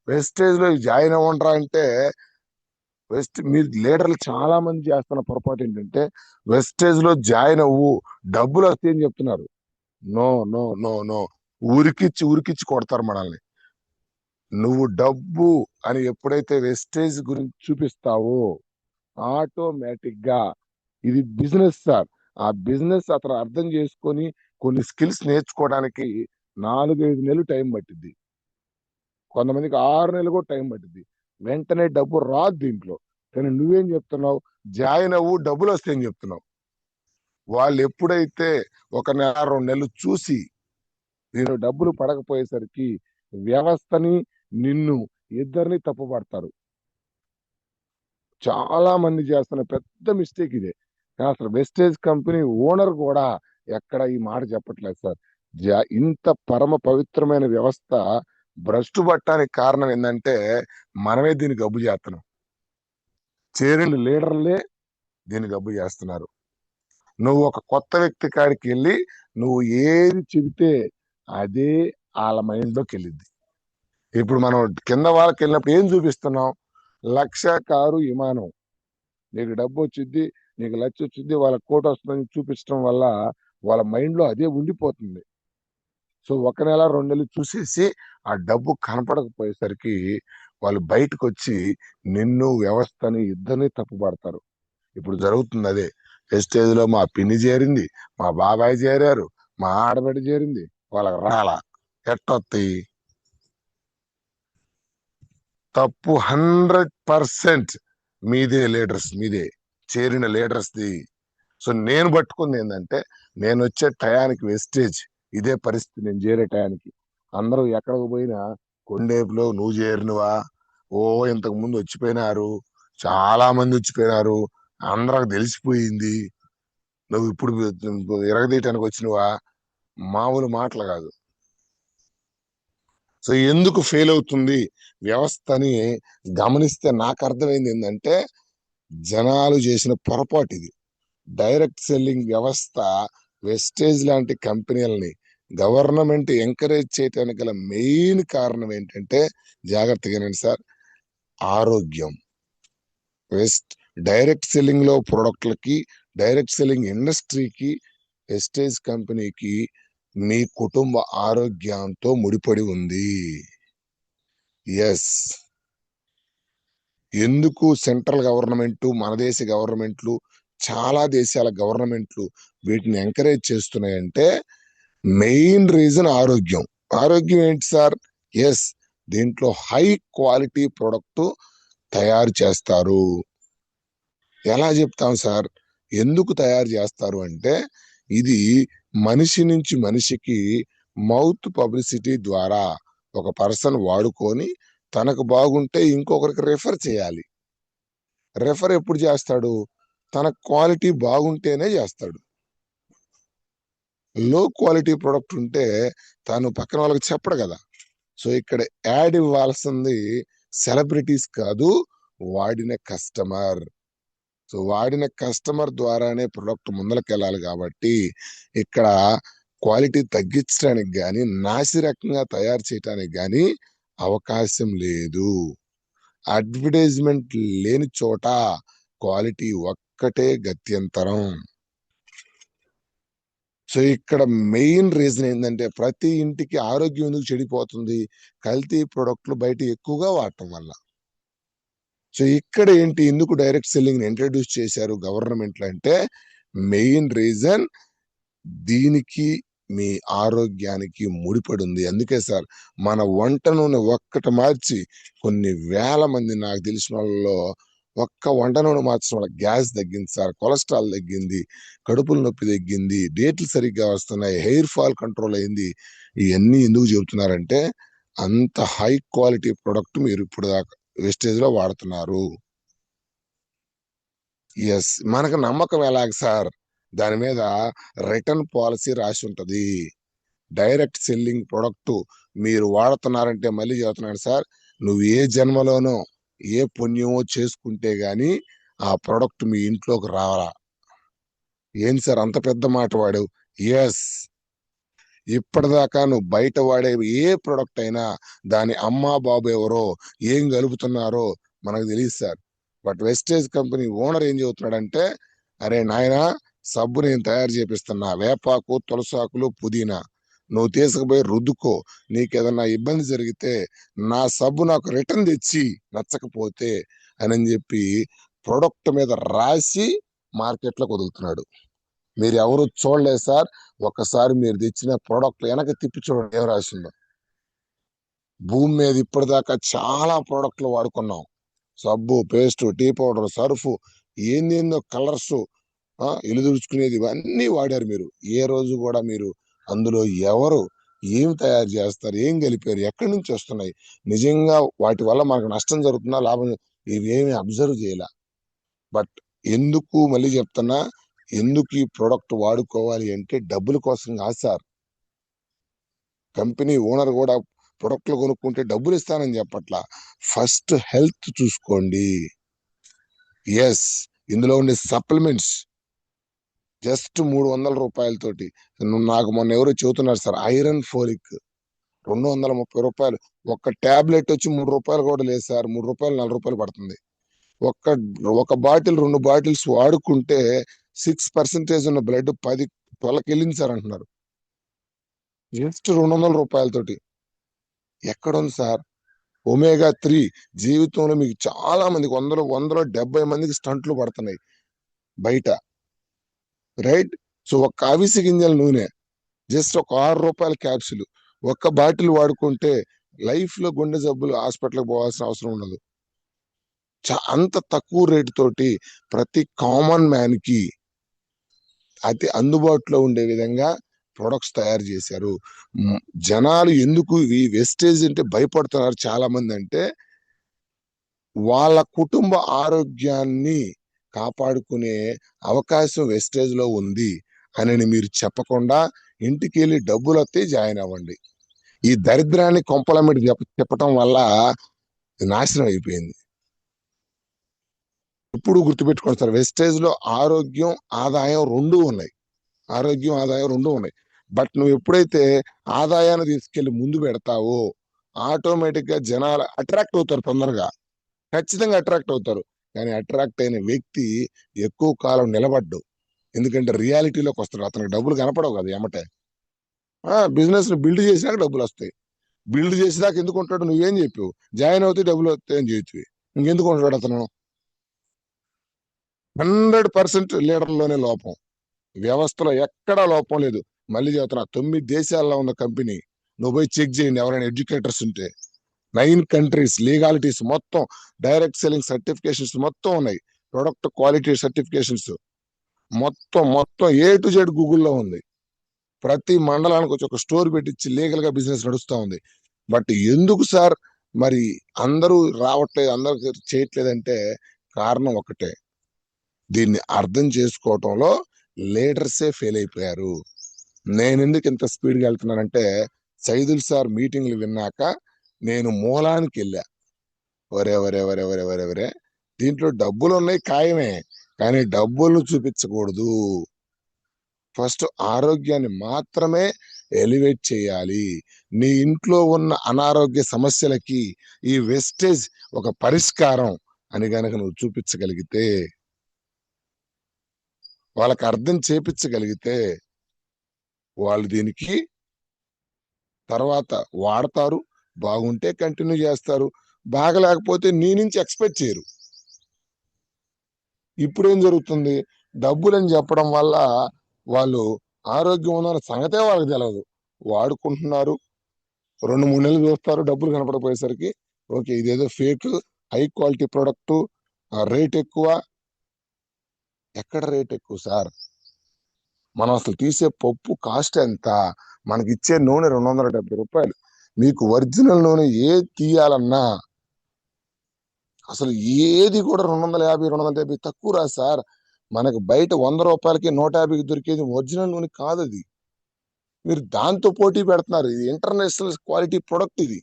Speaker 1: వెస్టేజ్ లో జాయిన్ అవ్వంటారా అంటే మీరు లీడర్లు చాలా మంది చేస్తున్న పొరపాటు ఏంటంటే వెస్టేజ్ లో జాయిన్ అవ్వు డబ్బులు వస్తాయని చెప్తున్నారు. నో నో నో నో, ఉరికిచ్చి కొడతారు మనల్ని. నువ్వు డబ్బు అని ఎప్పుడైతే వెస్టేజ్ గురించి చూపిస్తావో ఆటోమేటిక్ గా ఇది బిజినెస్ సార్. ఆ బిజినెస్ అతను అర్థం చేసుకొని కొన్ని స్కిల్స్ నేర్చుకోవడానికి 4-5 నెలలు టైం పట్టింది. కొంతమందికి 6 నెలలు కూడా టైం పట్టింది. వెంటనే డబ్బు రాదు దీంట్లో. కానీ నువ్వేం చెప్తున్నావు, జాయిన్ అవ్వు డబ్బులు వస్తాయని చెప్తున్నావు. వాళ్ళు ఎప్పుడైతే 1 నెల 2 నెలలు చూసి నేను డబ్బులు పడకపోయేసరికి వ్యవస్థని నిన్ను ఇద్దరిని తప్పుపడతారు. చాలా మంది చేస్తున్న పెద్ద మిస్టేక్ ఇదే. అసలు వెస్టేజ్ కంపెనీ ఓనర్ కూడా ఎక్కడ ఈ మాట చెప్పట్లేదు సార్. ఇంత పరమ పవిత్రమైన వ్యవస్థ భ్రష్టు పట్టడానికి కారణం ఏంటంటే మనమే దీన్ని గబ్బు చేస్తున్నాం. చేరిన లీడర్లే దీన్ని గబ్బు చేస్తున్నారు. నువ్వు ఒక కొత్త వ్యక్తి కాడికి వెళ్ళి నువ్వు ఏది చెబితే అదే వాళ్ళ మైండ్ లోకి వెళ్ళిద్ది. ఇప్పుడు మనం కింద వాళ్ళకి వెళ్ళినప్పుడు ఏం చూపిస్తున్నాం, 1,00,000 కారు విమానం, నీకు డబ్బు వచ్చింది, నీకు 1,00,000 వచ్చింది, వాళ్ళ కోట వస్తుందని చూపించడం వల్ల వాళ్ళ మైండ్ లో అదే ఉండిపోతుంది. సో 1 నెల 2 నెలలు చూసేసి ఆ డబ్బు కనపడకపోయేసరికి వాళ్ళు బయటకు వచ్చి నిన్ను వ్యవస్థని ఇద్దరిని తప్పుపడతారు. ఇప్పుడు జరుగుతుంది అదే. వెస్టేజ్ లో మా పిన్ని చేరింది, మా బాబాయ్ చేరారు, మా ఆడబిడ్డ చేరింది, వాళ్ళకి రాలా. ఎట్టొత్తాయి? తప్పు 100% మీదే, లీడర్స్ మీదే, చేరిన లీడర్స్ ది. సో నేను పట్టుకుంది ఏంటంటే, నేను వచ్చే టయానికి వెస్టేజ్ ఇదే పరిస్థితి. నేను చేరే టయానికి అందరూ ఎక్కడికి పోయినా కొండేపులో నువ్వు చేరినవా, ఓ ఇంతకు ముందు వచ్చిపోయినారు, చాలా మంది వచ్చిపోయినారు, అందరికి తెలిసిపోయింది, నువ్వు ఇప్పుడు ఎరగదీయటానికి వచ్చినవా, మామూలు మాటలు కాదు. సో ఎందుకు ఫెయిల్ అవుతుంది వ్యవస్థ అని గమనిస్తే నాకు అర్థమైంది ఏంటంటే, జనాలు చేసిన పొరపాటు ఇది. డైరెక్ట్ సెల్లింగ్ వ్యవస్థ, వెస్టేజ్ లాంటి కంపెనీలని గవర్నమెంట్ ఎంకరేజ్ చేయడానికి గల మెయిన్ కారణం ఏంటంటే, జాగ్రత్తగానండి సార్, ఆరోగ్యం. వెస్ట్ డైరెక్ట్ సెల్లింగ్ లో ప్రొడక్ట్లకి, డైరెక్ట్ సెల్లింగ్ ఇండస్ట్రీకి, వెస్టేజ్ కంపెనీకి మీ కుటుంబ ఆరోగ్యంతో ముడిపడి ఉంది. ఎస్. ఎందుకు సెంట్రల్ గవర్నమెంట్, మన దేశ గవర్నమెంట్లు, చాలా దేశాల గవర్నమెంట్లు వీటిని ఎంకరేజ్ చేస్తున్నాయంటే, మెయిన్ రీజన్ ఆరోగ్యం. ఆరోగ్యం ఏంటి సార్? ఎస్, దీంట్లో హై క్వాలిటీ ప్రొడక్ట్ తయారు చేస్తారు. ఎలా చెప్తాం సార్? ఎందుకు తయారు చేస్తారు అంటే, ఇది మనిషి నుంచి మనిషికి మౌత్ పబ్లిసిటీ ద్వారా ఒక పర్సన్ వాడుకొని తనకు బాగుంటే ఇంకొకరికి రెఫర్ చేయాలి. రెఫర్ ఎప్పుడు చేస్తాడు? తన క్వాలిటీ బాగుంటేనే చేస్తాడు. లో క్వాలిటీ ప్రొడక్ట్ ఉంటే తను పక్కన వాళ్ళకి చెప్పడు కదా. సో ఇక్కడ యాడ్ ఇవ్వాల్సింది సెలబ్రిటీస్ కాదు, వాడిన కస్టమర్. సో వాడిన కస్టమర్ ద్వారానే ప్రొడక్ట్ ముందరికి వెళ్ళాలి. కాబట్టి ఇక్కడ క్వాలిటీ తగ్గించడానికి కానీ, నాసిరకంగా తయారు చేయడానికి కానీ అవకాశం లేదు. అడ్వర్టైజ్మెంట్ లేని చోట క్వాలిటీ ఒక్కటే గత్యంతరం. సో ఇక్కడ మెయిన్ రీజన్ ఏంటంటే, ప్రతి ఇంటికి ఆరోగ్యం ఎందుకు చెడిపోతుంది? కల్తీ ప్రొడక్ట్లు బయట ఎక్కువగా వాడటం వల్ల. సో ఇక్కడ ఏంటి, ఎందుకు డైరెక్ట్ సెల్లింగ్ ఇంట్రడ్యూస్ చేశారు గవర్నమెంట్లు అంటే, మెయిన్ రీజన్ దీనికి, మీ ఆరోగ్యానికి ముడిపడి ఉంది. అందుకే సార్, మన వంట నూనె ఒక్కటి మార్చి కొన్ని వేల మంది, నాకు తెలిసిన వాళ్ళలో ఒక్క వంట నూనె మార్చడం వల్ల గ్యాస్ తగ్గింది సార్, కొలెస్ట్రాల్ తగ్గింది, కడుపుల నొప్పి తగ్గింది, డేట్లు సరిగ్గా వస్తున్నాయి, హెయిర్ ఫాల్ కంట్రోల్ అయింది. ఇవన్నీ ఎందుకు చెబుతున్నారంటే, అంత హై క్వాలిటీ ప్రొడక్ట్ మీరు ఇప్పుడు దాకా వెస్టేజ్ లో వాడుతున్నారు. ఎస్, మనకు నమ్మకం ఎలాగ సార్? దాని మీద రిటర్న్ పాలసీ రాసి ఉంటది. డైరెక్ట్ సెల్లింగ్ ప్రొడక్ట్ మీరు వాడుతున్నారంటే, మళ్ళీ చెబుతున్నాను సార్, నువ్వు ఏ జన్మలోనో ఏ పుణ్యమో చేసుకుంటే గాని ఆ ప్రొడక్ట్ మీ ఇంట్లోకి రావాలా. ఏం సార్ అంత పెద్ద మాట వాడు? ఎస్, ఇప్పటిదాకా నువ్వు బయట వాడే ఏ ప్రొడక్ట్ అయినా దాని అమ్మా బాబు ఎవరో, ఏం కలుపుతున్నారో మనకు తెలియదు sir. But wastage company owner ఏం చెబుతున్నాడంటే, అరే నాయనా, సబ్బు నేను తయారు చేపిస్తున్నా, వేపాకు, తులసాకులు, పుదీనా, నువ్వు తీసుకుపోయి రుద్దుకో, నీకేదన్నా ఇబ్బంది జరిగితే నా సబ్బు నాకు రిటర్న్ తెచ్చి, నచ్చకపోతే అని చెప్పి ప్రొడక్ట్ మీద రాసి మార్కెట్లోకి వదులుతున్నాడు. మీరు ఎవరు చూడలేదు సార్, ఒక్కసారి మీరు తెచ్చిన ప్రోడక్ట్ వెనక తిప్పి చూడండి ఏం రాసిందో. భూమి మీద ఇప్పటిదాకా చాలా ప్రోడక్ట్లు వాడుకున్నాం, సబ్బు, పేస్ట్, టీ పౌడర్, సర్ఫ్, ఏందేందో కలర్స్, ఇల్లు తుడుచుకునేది, ఇవన్నీ వాడారు మీరు. ఏ రోజు కూడా మీరు అందులో ఎవరు ఏం తయారు చేస్తారు, ఏం కలిపారు, ఎక్కడి నుంచి వస్తున్నాయి, నిజంగా వాటి వల్ల మనకు నష్టం జరుగుతుందా, లాభం, ఇవేమి అబ్జర్వ్ చేయాల. బట్ ఎందుకు, మళ్ళీ చెప్తున్నా, ఎందుకు ఈ ప్రొడక్ట్ వాడుకోవాలి అంటే డబ్బుల కోసం కాదు సార్. కంపెనీ ఓనర్ కూడా ప్రొడక్ట్లు కొనుక్కుంటే డబ్బులు ఇస్తానని చెప్పట్లా, ఫస్ట్ హెల్త్ చూసుకోండి. ఎస్, ఇందులో ఉండే సప్లిమెంట్స్ జస్ట్ 300 రూపాయలతోటి, నాకు మొన్న ఎవరో చెబుతున్నారు సార్, ఐరన్ ఫోలిక్ 230 రూపాయలు. ఒక్క టాబ్లెట్ వచ్చి 3 రూపాయలు కూడా లేదు సార్, 3 రూపాయలు 4 రూపాయలు పడుతుంది. ఒక్క ఒక బాటిల్, 2 బాటిల్స్ వాడుకుంటే 6% ఉన్న బ్లడ్ 10-12కి వెళ్ళింది సార్ అంటున్నారు. జస్ట్ 200 రూపాయలతోటి. ఎక్కడుంది సార్? ఒమేగా 3 జీవితంలో మీకు చాలా మందికి వందలో 70 మందికి స్టంట్లు పడుతున్నాయి బయట, రైట్? సో ఒక్క అవిసె గింజల నూనె జస్ట్ ఒక ₹6 క్యాప్సూల్ ఒక్క బాటిల్ వాడుకుంటే లైఫ్ లో గుండె జబ్బులు హాస్పిటల్కి పోవాల్సిన అవసరం ఉండదు. అంత తక్కువ రేటు తోటి ప్రతి కామన్ మ్యాన్ కి అతి అందుబాటులో ఉండే విధంగా ప్రొడక్ట్స్ తయారు చేశారు. జనాలు ఎందుకు ఈ వెస్టేజ్ అంటే భయపడుతున్నారు చాలా మంది అంటే, వాళ్ళ కుటుంబ ఆరోగ్యాన్ని కాపాడుకునే అవకాశం వెస్టేజ్ లో ఉంది అని మీరు చెప్పకుండా ఇంటికి వెళ్ళి డబ్బులు వస్తే జాయిన్ అవ్వండి. ఈ దరిద్రాన్ని కొంపలమిటి చెప్పటం వల్ల నాశనం అయిపోయింది. ఇప్పుడు గుర్తుపెట్టుకోండి సార్, వెస్టేజ్ లో ఆరోగ్యం ఆదాయం రెండూ ఉన్నాయి. ఆరోగ్యం ఆదాయం రెండూ ఉన్నాయి. బట్ నువ్వు ఎప్పుడైతే ఆదాయాన్ని తీసుకెళ్లి ముందు పెడతావో ఆటోమేటిక్ గా జనాలు అట్రాక్ట్ అవుతారు, తొందరగా ఖచ్చితంగా అట్రాక్ట్ అవుతారు. కానీ అట్రాక్ట్ అయిన వ్యక్తి ఎక్కువ కాలం నిలబడ్డు. ఎందుకంటే రియాలిటీలోకి వస్తాడు, అతనికి డబ్బులు కనపడవు కదా ఎమటే. బిజినెస్ ను బిల్డ్ చేసినాక డబ్బులు వస్తాయి. బిల్డ్ చేసేదాకా ఎందుకు ఉంటాడు? నువ్వేం చెప్పావు? జాయిన్ అవుతే డబ్బులు వస్తాయి అని చెప్పి ఇంకెందుకు ఉంటాడు అతను? 100% లీడర్లోనే లోపం, వ్యవస్థలో ఎక్కడా లోపం లేదు. మళ్ళీ చెబుతున్నా, 9 దేశాల్లో ఉన్న కంపెనీ. నువ్వు పోయి చెక్ చేయండి ఎవరైనా ఎడ్యుకేటర్స్ ఉంటే. 9 కంట్రీస్, లీగాలిటీస్ మొత్తం, డైరెక్ట్ సెల్లింగ్ సర్టిఫికేషన్స్ మొత్తం ఉన్నాయి, ప్రొడక్ట్ క్వాలిటీ సర్టిఫికేషన్స్ మొత్తం మొత్తం A to Z గూగుల్లో ఉంది. ప్రతి మండలానికి వచ్చి ఒక స్టోర్ పెట్టించి లీగల్ గా బిజినెస్ నడుస్తా ఉంది. బట్ ఎందుకు సార్ మరి అందరూ రావట్లేదు, అందరూ చేయట్లేదంటే కారణం ఒకటే, దీన్ని అర్థం చేసుకోవటంలో లీడర్సే ఫెయిల్ అయిపోయారు. నేను ఎందుకు ఇంత స్పీడ్గా వెళ్తున్నానంటే, సైదుల్ సార్ మీటింగ్లు విన్నాక నేను మూలానికి వెళ్ళా. ఒరే ఒరే ఒరే ఒరే ఒరే ఒరే, దీంట్లో డబ్బులు ఉన్నాయి ఖాయమే, కానీ డబ్బులు చూపించకూడదు. ఫస్ట్ ఆరోగ్యాన్ని మాత్రమే ఎలివేట్ చేయాలి. నీ ఇంట్లో ఉన్న అనారోగ్య సమస్యలకి ఈ వెస్టేజ్ ఒక పరిష్కారం అని గనక నువ్వు చూపించగలిగితే, వాళ్ళకి అర్థం చేపించగలిగితే, వాళ్ళు దీనికి తర్వాత వాడతారు. బాగుంటే కంటిన్యూ చేస్తారు, బాగలేకపోతే నీ నుంచి ఎక్స్పెక్ట్ చేయరు. ఇప్పుడేం జరుగుతుంది? డబ్బులని చెప్పడం వల్ల వాళ్ళు ఆరోగ్యం ఉన్న సంగతే వాళ్ళకి తెలియదు. వాడుకుంటున్నారు, 2-3 నెలలు చూస్తారు, డబ్బులు కనపడపోయేసరికి ఓకే ఇదేదో fake, high quality product, rate ఎక్కువ. ఎక్కడ రేట్ ఎక్కువ సార్? మనం అసలు తీసే పప్పు కాస్ట్ ఎంత? మనకి ఇచ్చే నూనె ₹270. మీకు ఒరిజినల్ నూనె ఏది తీయాలన్నా అసలు ఏది కూడా 250, 270 తక్కువ రా సార్. మనకు బయట ₹100కి 150కి దొరికేది ఒరిజినల్ నూనె కాదు అది. మీరు దాంతో పోటీ పెడుతున్నారు. ఇది ఇంటర్నేషనల్ క్వాలిటీ ప్రొడక్ట్, ఇది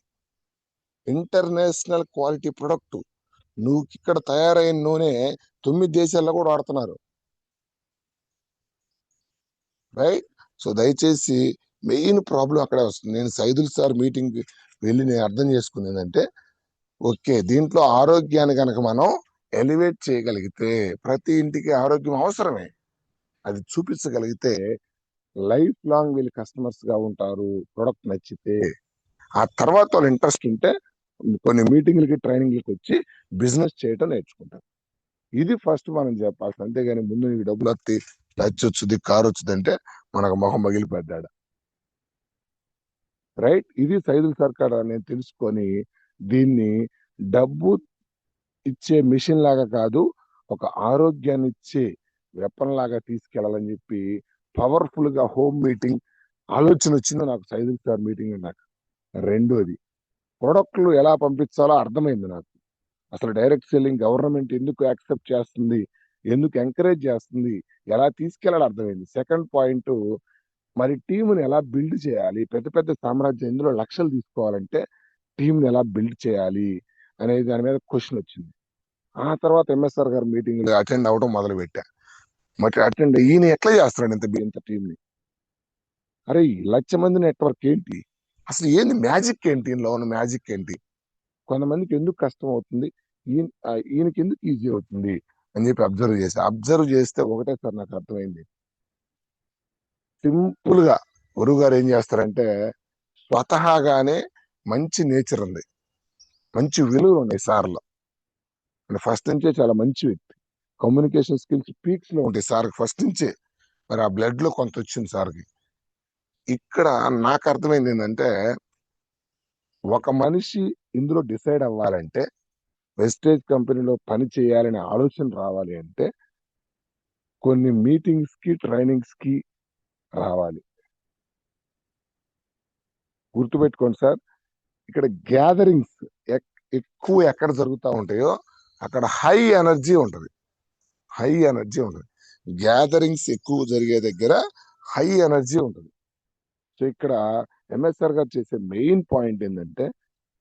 Speaker 1: ఇంటర్నేషనల్ క్వాలిటీ ప్రొడక్ట్. నువ్వు ఇక్కడ తయారైన నూనె 9 దేశాల్లో కూడా వాడుతున్నారు, రైట్? సో దయచేసి మెయిన్ ప్రాబ్లం అక్కడే వస్తుంది. నేను సైదుల్ సార్ మీటింగ్ వెళ్ళి నేను అర్థం చేసుకుంది ఏంటంటే, ఓకే దీంట్లో ఆరోగ్యాన్ని కనుక మనం ఎలివేట్ చేయగలిగితే, ప్రతి ఇంటికి ఆరోగ్యం అవసరమే, అది చూపించగలిగితే లైఫ్ లాంగ్ వీళ్ళు కస్టమర్స్ గా ఉంటారు. ప్రొడక్ట్ నచ్చితే ఆ తర్వాత వాళ్ళు ఇంట్రెస్ట్ ఉంటే కొన్ని మీటింగ్లకి ట్రైనింగ్లకి వచ్చి బిజినెస్ చేయటం నేర్చుకుంటారు. ఇది ఫస్ట్ మనం చెప్పాల్సి. అంతేగాని ముందు నీకు డబ్బులు వస్తాయి, టచ్ వచ్చుది, కారు వచ్చుది అంటే మనకు మొహం పగిలిపెట్టాడు, రైట్? ఇది సైదుల్ సర్కార్ నేను తెలుసుకొని దీన్ని డబ్బు ఇచ్చే మిషన్ లాగా కాదు, ఒక ఆరోగ్యాన్ని ఇచ్చే వెపన్ లాగా తీసుకెళ్లాలని చెప్పి పవర్ఫుల్ గా హోమ్ మీటింగ్ ఆలోచన వచ్చింది నాకు సైదుల్ సార్ మీటింగ్. నాకు రెండోది, ప్రొడక్ట్లు ఎలా పంపించాలో అర్థమైంది నాకు. అసలు డైరెక్ట్ సెల్లింగ్ గవర్నమెంట్ ఎందుకు యాక్సెప్ట్ చేస్తుంది, ఎందుకు ఎంకరేజ్ చేస్తుంది, ఎలా తీసుకెళ్ళాలి అర్థమైంది. సెకండ్ పాయింట్, మరి టీముని ఎలా బిల్డ్ చేయాలి, పెద్ద పెద్ద సామ్రాజ్యం ఇందులో లక్షలు తీసుకోవాలంటే టీంని ఎలా బిల్డ్ చేయాలి అనే దాని మీద క్వశ్చన్ వచ్చింది. ఆ తర్వాత ఎంఎస్ఆర్ గారు మీటింగ్ అటెండ్ అవడం మొదలు పెట్టా. మరి అటెండ్ ఈయన ఎట్లా చేస్తున్నాడు ఇంత టీంని? అరే 1,00,000 మంది నెట్వర్క్ ఏంటి? అసలు ఏంది మ్యాజిక్ ఏంటి? ఈయనలో ఉన్న మ్యాజిక్ ఏంటి? కొంతమందికి ఎందుకు కష్టం అవుతుంది, ఈయనకి ఎందుకు ఈజీ అవుతుంది అని చెప్పి అబ్జర్వ్ చేస్తే ఒకటే సార్ నాకు అర్థమైంది. సింపుల్ గా గురువు గారు ఏం చేస్తారంటే, స్వతహాగానే మంచి నేచర్ ఉంది, మంచి విలువలు ఉన్నాయి సార్లో. ఫస్ట్ నుంచే చాలా మంచి వ్యక్తి. కమ్యూనికేషన్ స్కిల్స్ పీక్స్ లో ఉంటాయి సార్ ఫస్ట్ నుంచే. మరి ఆ బ్లడ్ లో కొంత వచ్చింది సార్కి. ఇక్కడ నాకు అర్థమైంది ఏంటంటే, ఒక మనిషి ఇందులో డిసైడ్ అవ్వాలంటే, వెస్టేజ్ కంపెనీలో పని చేయాలనే ఆలోచన రావాలి అంటే కొన్ని మీటింగ్స్ కి ట్రైనింగ్స్ కి రావాలి. గుర్తుపెట్టుకోండి సార్, ఇక్కడ గ్యాదరింగ్స్ ఎక్కువ ఎక్కడ జరుగుతూ ఉంటాయో అక్కడ హై ఎనర్జీ ఉంటది. హై ఎనర్జీ ఉంటది. గ్యాదరింగ్స్ ఎక్కువ జరిగే దగ్గర హై ఎనర్జీ ఉంటది. సో ఇక్కడ ఎంఎస్ఆర్ గారు చేసే మెయిన్ పాయింట్ ఏంటంటే,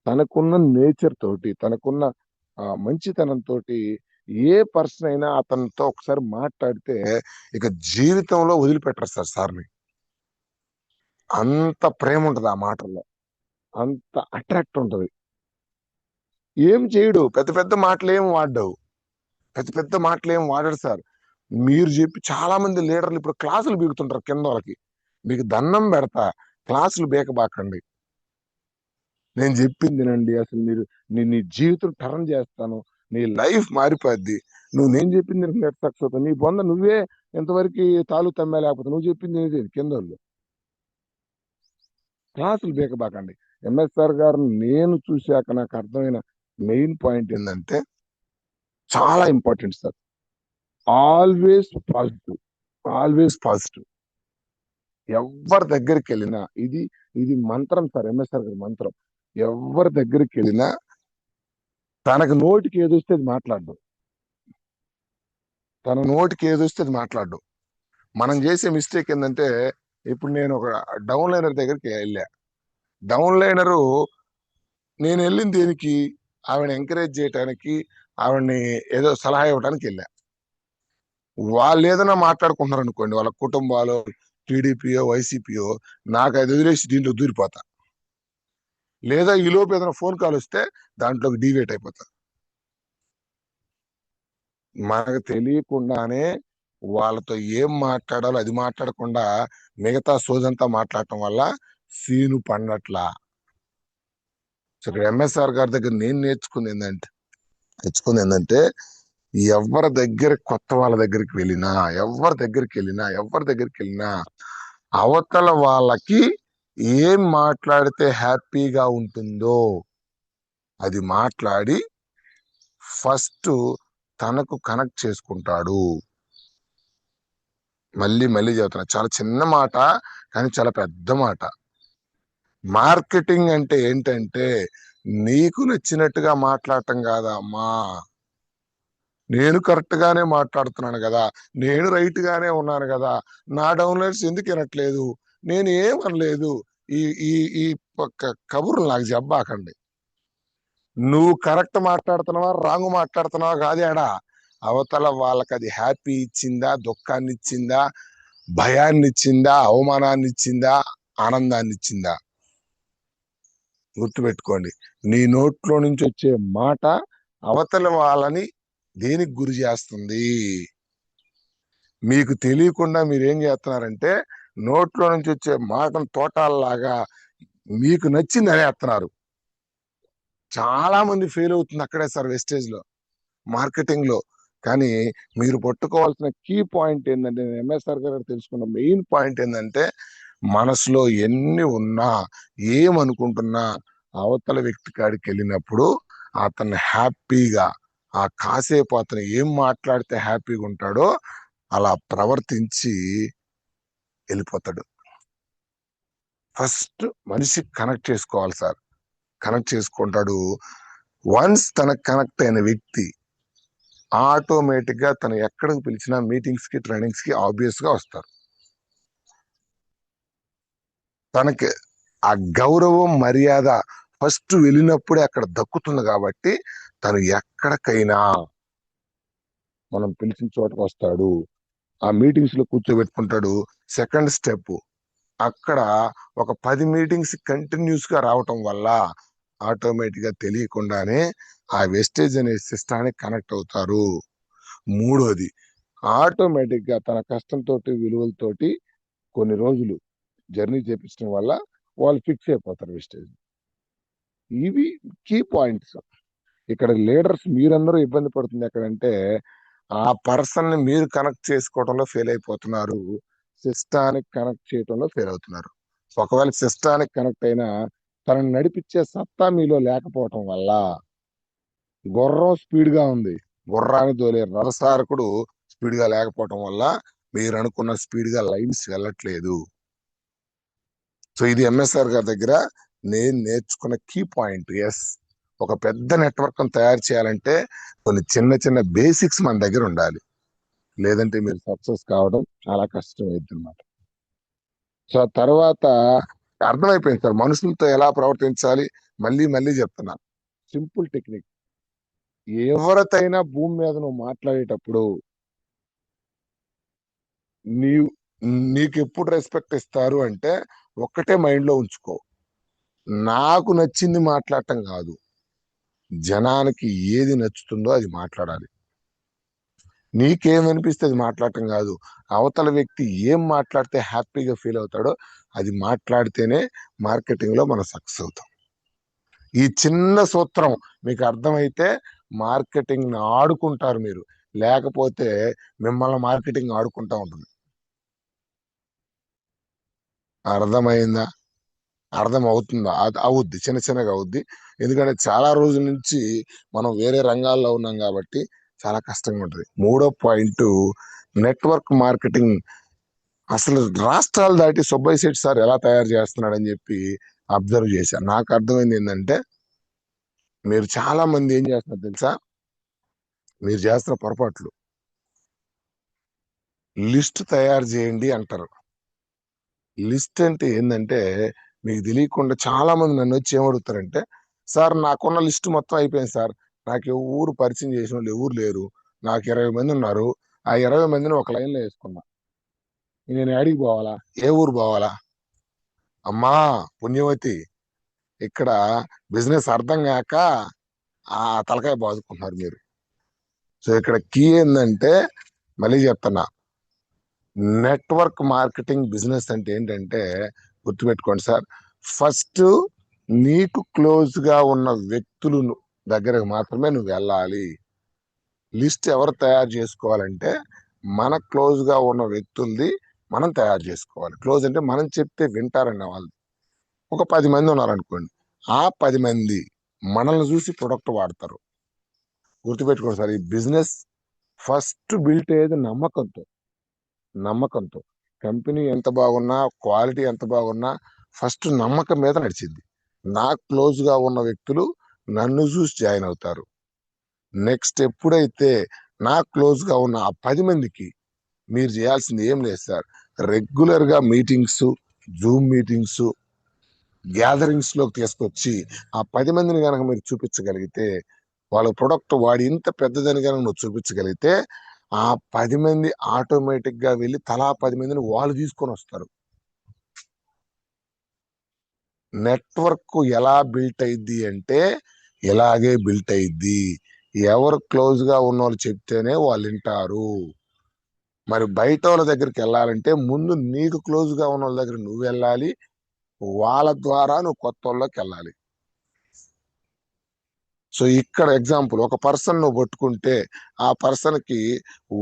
Speaker 1: తనకున్న నేచర్ తోటి, తనకున్న మంచితనంతో ఏ పర్సన్ అయినా అతనితో ఒకసారి మాట్లాడితే ఇక జీవితంలో వదిలిపెట్టరు సార్ సార్ని. అంత ప్రేమ ఉంటది ఆ మాటల్లో, అంత అట్రాక్ట్ ఉంటది. ఏం చేయడు, పెద్ద పెద్ద మాటలు ఏం వాడవు, పెద్ద పెద్ద మాటలు ఏం వాడాడు సార్. మీరు చెప్పి చాలా మంది లీడర్లు ఇప్పుడు క్లాసులు బీగుతుంటారు కింద వాళ్ళకి. మీకు దండం పెడతా, క్లాసులు బీకబాకండి. నేను చెప్పింది నండి, అసలు మీరు నీ జీవితం టర్న్ చేస్తాను, నీ లైఫ్ మారిపోద్ది, నువ్వు నేను చెప్పింది నెట్ సక్సెస్ అవుతావు, నీ బొంద నువ్వే ఎంతవరకు తాలు తమ్మే, లేకపోతే నువ్వు చెప్పింది ఏది కింద వాళ్ళు. క్లాసులు బీకబాకండి. ఎంఎస్ఆర్ గారు నేను చూశాక నాకు అర్థమైన మెయిన్ పాయింట్ ఏంటంటే, చాలా important sir, always positive, always positive. ఎవరి దగ్గరికి వెళ్ళినా ఇది ఇది మంత్రం సార్, ఎంఎస్ఆర్ గారి మంత్రం. ఎవరి దగ్గరికి వెళ్ళినా తనకు నోటికి ఏదొస్తే అది మాట్లాడడం, తన నోటికి ఏదొస్తే అది మాట్లాడడం. మనం చేసే మిస్టేక్ ఏంటంటే, ఇప్పుడు నేను ఒక డౌన్ లైనర్ దగ్గరికి వెళ్ళా. డౌన్ లైనరు నేను వెళ్ళింది దేనికి, ఆవిడ ఎంకరేజ్ చేయడానికి, ఆవిడని ఏదో సలహా ఇవ్వడానికి వెళ్ళా. వాళ్ళు ఏదైనా మాట్లాడుకుంటున్నారు అనుకోండి, వాళ్ళ కుటుంబాలు టీడీపీయో వైసీపీయో, నాకు అది వదిలేసి దీంట్లో దూరిపోతా. లేదా ఈ లోపు ఏదైనా ఫోన్ కాల్ వస్తే దాంట్లోకి డివేట్ అయిపోతా. మనకు తెలియకుండానే వాళ్ళతో ఏం మాట్లాడాలో అది మాట్లాడకుండా మిగతా సోదంతా మాట్లాడటం వల్ల సీను పండట్లా. సో ఇక్కడ ఎంఎస్ఆర్ గారి దగ్గర నేను నేర్చుకుంది ఏంటంటే ఎవరి దగ్గర, కొత్త వాళ్ళ దగ్గరికి వెళ్ళినా, ఎవరి దగ్గరికి వెళ్ళినా అవతల వాళ్ళకి ఏం మాట్లాడితే హ్యాపీగా ఉంటుందో అది మాట్లాడి ఫస్ట్ తనకు కనెక్ట్ చేసుకుంటాడు. మళ్ళీ మళ్ళీ చెబుతున్నా, చాలా చిన్న మాట కానీ చాలా పెద్ద మాట. మార్కెటింగ్ అంటే ఏంటంటే, నీకు నచ్చినట్టుగా మాట్లాడటం కాదా అమ్మా, నేను కరెక్ట్ గానే మాట్లాడుతున్నాను కదా, నేను రైట్ గానే ఉన్నాను కదా, నా డౌన్లైన్స్ ఎందుకు వినట్లేదు, నేను ఏమనలేదు, ఈ ఈ ఈ కబుర్లు నాకు చెప్పాకండి. నువ్వు కరెక్ట్ మాట్లాడుతున్నావా రాంగ్ మాట్లాడుతున్నావా కాదేడా, అవతల వాళ్ళకి అది హ్యాపీ ఇచ్చిందా, దుఃఖాన్ని ఇచ్చిందా, భయాన్ని ఇచ్చిందా, అవమానాన్ని ఇచ్చిందా, ఆనందాన్ని ఇచ్చిందా. గుర్తుపెట్టుకోండి, నీ నోట్లో నుంచి వచ్చే మాట అవతల వాళ్ళని దేనికి గురి చేస్తుంది. మీకు తెలియకుండా మీరు ఏం చేస్తున్నారంటే, నోట్లో నుంచి వచ్చే మాటను తోటాల్లాగా మీకు నచ్చింది అనేస్తున్నారు. చాలా మంది ఫెయిల్ అవుతుంది అక్కడే సార్, వెస్టేజ్ లో, మార్కెటింగ్ లో. కానీ మీరు పట్టుకోవాల్సిన కీ పాయింట్ ఏంటంటే, నేను ఎంఎస్ఆర్ గారు తెలుసుకున్న మెయిన్ పాయింట్ ఏంటంటే, మనసులో ఎన్ని ఉన్నా ఏమనుకుంటున్నా అవతల వ్యక్తి కాడికి వెళ్ళినప్పుడు అతన్ని హ్యాపీగా, ఆ కాసేపు అతను ఏం మాట్లాడితే హ్యాపీగా ఉంటాడో అలా ప్రవర్తించి వెళ్ళిపోతాడు. ఫస్ట్ మనిషి కనెక్ట్ చేసుకోవాలి సార్, కనెక్ట్ చేసుకుంటాడు. వన్స్ తనకు కనెక్ట్ అయిన వ్యక్తి ఆటోమేటిక్ గా తను ఎక్కడికి పిలిచినా మీటింగ్స్ కి ట్రైనింగ్స్ కి ఆబ్వియస్ గా వస్తారు. తనకి ఆ గౌరవం మర్యాద ఫస్ట్ వెళ్ళినప్పుడే అక్కడ దక్కుతుంది కాబట్టి తను ఎక్కడికైనా మనం పిలిచిన చోటకు వస్తాడు, ఆ మీటింగ్స్ లో కూర్చోబెట్టుకుంటాడు. సెకండ్ స్టెప్, అక్కడ ఒక 10 మీటింగ్స్ కంటిన్యూస్ గా రావటం వల్ల ఆటోమేటిక్ గా తెలియకుండానే ఆ వెస్టేజ్ అనే సిస్టానికి కనెక్ట్ అవుతారు. మూడోది, ఆటోమేటిక్ గా తన కష్టంతో విలువలతోటి కొన్ని రోజులు జర్నీ చేపించడం వల్ల వాళ్ళు ఫిక్స్ అయిపోతారు వెస్టేజ్. ఇవి కీ పాయింట్స్. ఇక్కడ లీడర్స్ మీరందరూ ఇబ్బంది పడుతుంది ఎక్కడంటే, ఆ పర్సన్ ని మీరు కనెక్ట్ చేసుకోవడంలో ఫెయిల్ అయిపోతున్నారు, సిస్టానికి కనెక్ట్ చేయడంలో ఫెయిల్ అవుతున్నారు. ఒకవేళ సిస్టానికి కనెక్ట్ అయినా తనని నడిపించే సత్తా మీలో లేకపోవటం వల్ల, గుర్రం స్పీడ్ గా ఉంది, గుర్రాన్ని తోలే రథసారకుడు స్పీడ్ గా లేకపోవటం వల్ల మీరు అనుకున్న స్పీడ్ గా లైన్స్ వెళ్ళట్లేదు. సో ఇది ఎంఎస్ఆర్ గారి దగ్గర నేను నేర్చుకున్న కీ పాయింట్. ఎస్, ఒక పెద్ద నెట్వర్క్ తయారు చేయాలంటే కొన్ని చిన్న చిన్న బేసిక్స్ మన దగ్గర ఉండాలి, లేదంటే మీరు సక్సెస్ కావడం చాలా కష్టం అవుతుంది అనమాట. సో ఆ తర్వాత అర్థమైపోయింది సార్ మనుషులతో ఎలా ప్రవర్తించాలి. మళ్ళీ మళ్ళీ చెప్తున్నా, సింపుల్ టెక్నిక్. ఎవరితైనా భూమి మీద నువ్వు మాట్లాడేటప్పుడు నీవు నీకు ఎప్పుడు రెస్పెక్ట్ ఇస్తారు అంటే ఒక్కటే మైండ్ లో ఉంచుకో, నాకు నచ్చింది మాట్లాడటం కాదు, జనానికి ఏది నచ్చుతుందో అది మాట్లాడాలి. నీకేమనిపిస్తే అది మాట్లాడటం కాదు, అవతల వ్యక్తి ఏం మాట్లాడితే హ్యాపీగా ఫీల్ అవుతాడో అది మాట్లాడితేనే మార్కెటింగ్ లో మనం సక్సెస్ అవుతాం. ఈ చిన్న సూత్రం మీకు అర్థమైతే మార్కెటింగ్ ని ఆడుకుంటారు మీరు, లేకపోతే మిమ్మల్ని మార్కెటింగ్ ఆడుకుంటా ఉంటుంది. అర్థమైందా? అర్థం అవుతుందా? అది అవుద్ది, చిన్న చిన్నగా అవుద్ది. ఎందుకంటే చాలా రోజుల నుంచి మనం వేరే రంగాల్లో ఉన్నాం కాబట్టి చాలా కష్టంగా ఉంటుంది. మూడో పాయింట్, నెట్వర్క్ మార్కెటింగ్. అసలు రాష్ట్రాలు దాటి సుబ్బయ్య శెట్టి సార్ ఎలా తయారు చేస్తున్నాడని చెప్పి అబ్జర్వ్ చేశాను. నాకు అర్థమైంది ఏంటంటే, మీరు చాలా మంది ఏం చేస్తున్నారు తెలుసా, మీరు చేస్తున్న పొరపాట్లు. లిస్ట్ తయారు చేయండి అంటారు. లిస్ట్ అంటే ఏంటంటే, మీకు తెలియకుండా చాలా మంది నన్ను వచ్చి ఏమడుగుతారంటే, సార్ నాకున్న లిస్ట్ మొత్తం అయిపోయింది సార్, నాకు ఎవరు పరిచయం చేసిన వాళ్ళు ఎవరు లేరు, నాకు 20 మంది ఉన్నారు, ఆ 20 మందిని ఒక లైన్ లో వేసుకున్నా, నేను ఏడికి పోవాలా, ఏ ఊరు పోవాలా? అమ్మా పుణ్యవతి, ఇక్కడ బిజినెస్ అర్థం కాక ఆ తలకాయ బాదుకుంటున్నారు మీరు. సో ఇక్కడ కీ ఏంటంటే, మళ్ళీ చెప్తున్నా, నెట్వర్క్ మార్కెటింగ్ బిజినెస్ అంటే ఏంటంటే, గుర్తుపెట్టుకోండి సార్, ఫస్ట్ నీకు క్లోజ్ గా ఉన్న వ్యక్తులు దగ్గరకు మాత్రమే నువ్వు వెళ్ళాలి. లిస్ట్ ఎవరు తయారు చేసుకోవాలంటే, మన క్లోజ్ గా ఉన్న వ్యక్తులది మనం తయారు చేసుకోవాలి. క్లోజ్ అంటే మనం చెప్తే వింటారన్న వాళ్ళు. ఒక 10 మంది ఉన్నారనుకోండి, ఆ 10 మంది మనల్ని చూసి ప్రొడక్ట్ వాడతారు. గుర్తుపెట్టుకోండి సార్, ఈ బిజినెస్ ఫస్ట్ బిల్ట్ అయ్యేది నమ్మకంతో. నమ్మకంతో కంపెనీ ఎంత బాగున్నా, క్వాలిటీ ఎంత బాగున్నా, ఫస్ట్ నమ్మకం మీద నడిచింది. నాకు క్లోజ్ గా ఉన్న వ్యక్తులు నన్ను చూసి జాయిన్ అవుతారు. నెక్స్ట్ ఎప్పుడైతే నాకు క్లోజ్ గా ఉన్న ఆ 10 మందికి మీరు చేయాల్సింది ఏం లేదు సార్, రెగ్యులర్ గా మీటింగ్స్, జూమ్ మీటింగ్స్, గ్యాదరింగ్స్ లోకి తీసుకొచ్చి ఆ 10 మందిని కనుక మీరు చూపించగలిగితే, వాళ్ళ ప్రొడక్ట్ వాడి ఇంత పెద్దదని కనుక నువ్వు చూపించగలిగితే, ఆ 10 మంది ఆటోమేటిక్ గా వెళ్ళి తలా 10 మందిని వాళ్ళు తీసుకొని వస్తారు. నెట్వర్క్ ఎలా బిల్ట్ అయింది అంటే ఇలాగే బిల్ట్ అయింది. ఎవరు క్లోజ్ గా ఉన్న వాళ్ళు చెప్తేనే వాళ్ళు వింటారు. మరి బయట వాళ్ళ దగ్గరికి వెళ్ళాలంటే ముందు నీకు క్లోజ్ గా ఉన్న వాళ్ళ దగ్గర నువ్వు వెళ్ళాలి, వాళ్ళ ద్వారా నువ్వు కొత్త వాళ్ళకి వెళ్ళాలి. సో ఇక్కడ ఎగ్జాంపుల్, ఒక పర్సన్ నువ్వు పట్టుకుంటే ఆ పర్సన్ కి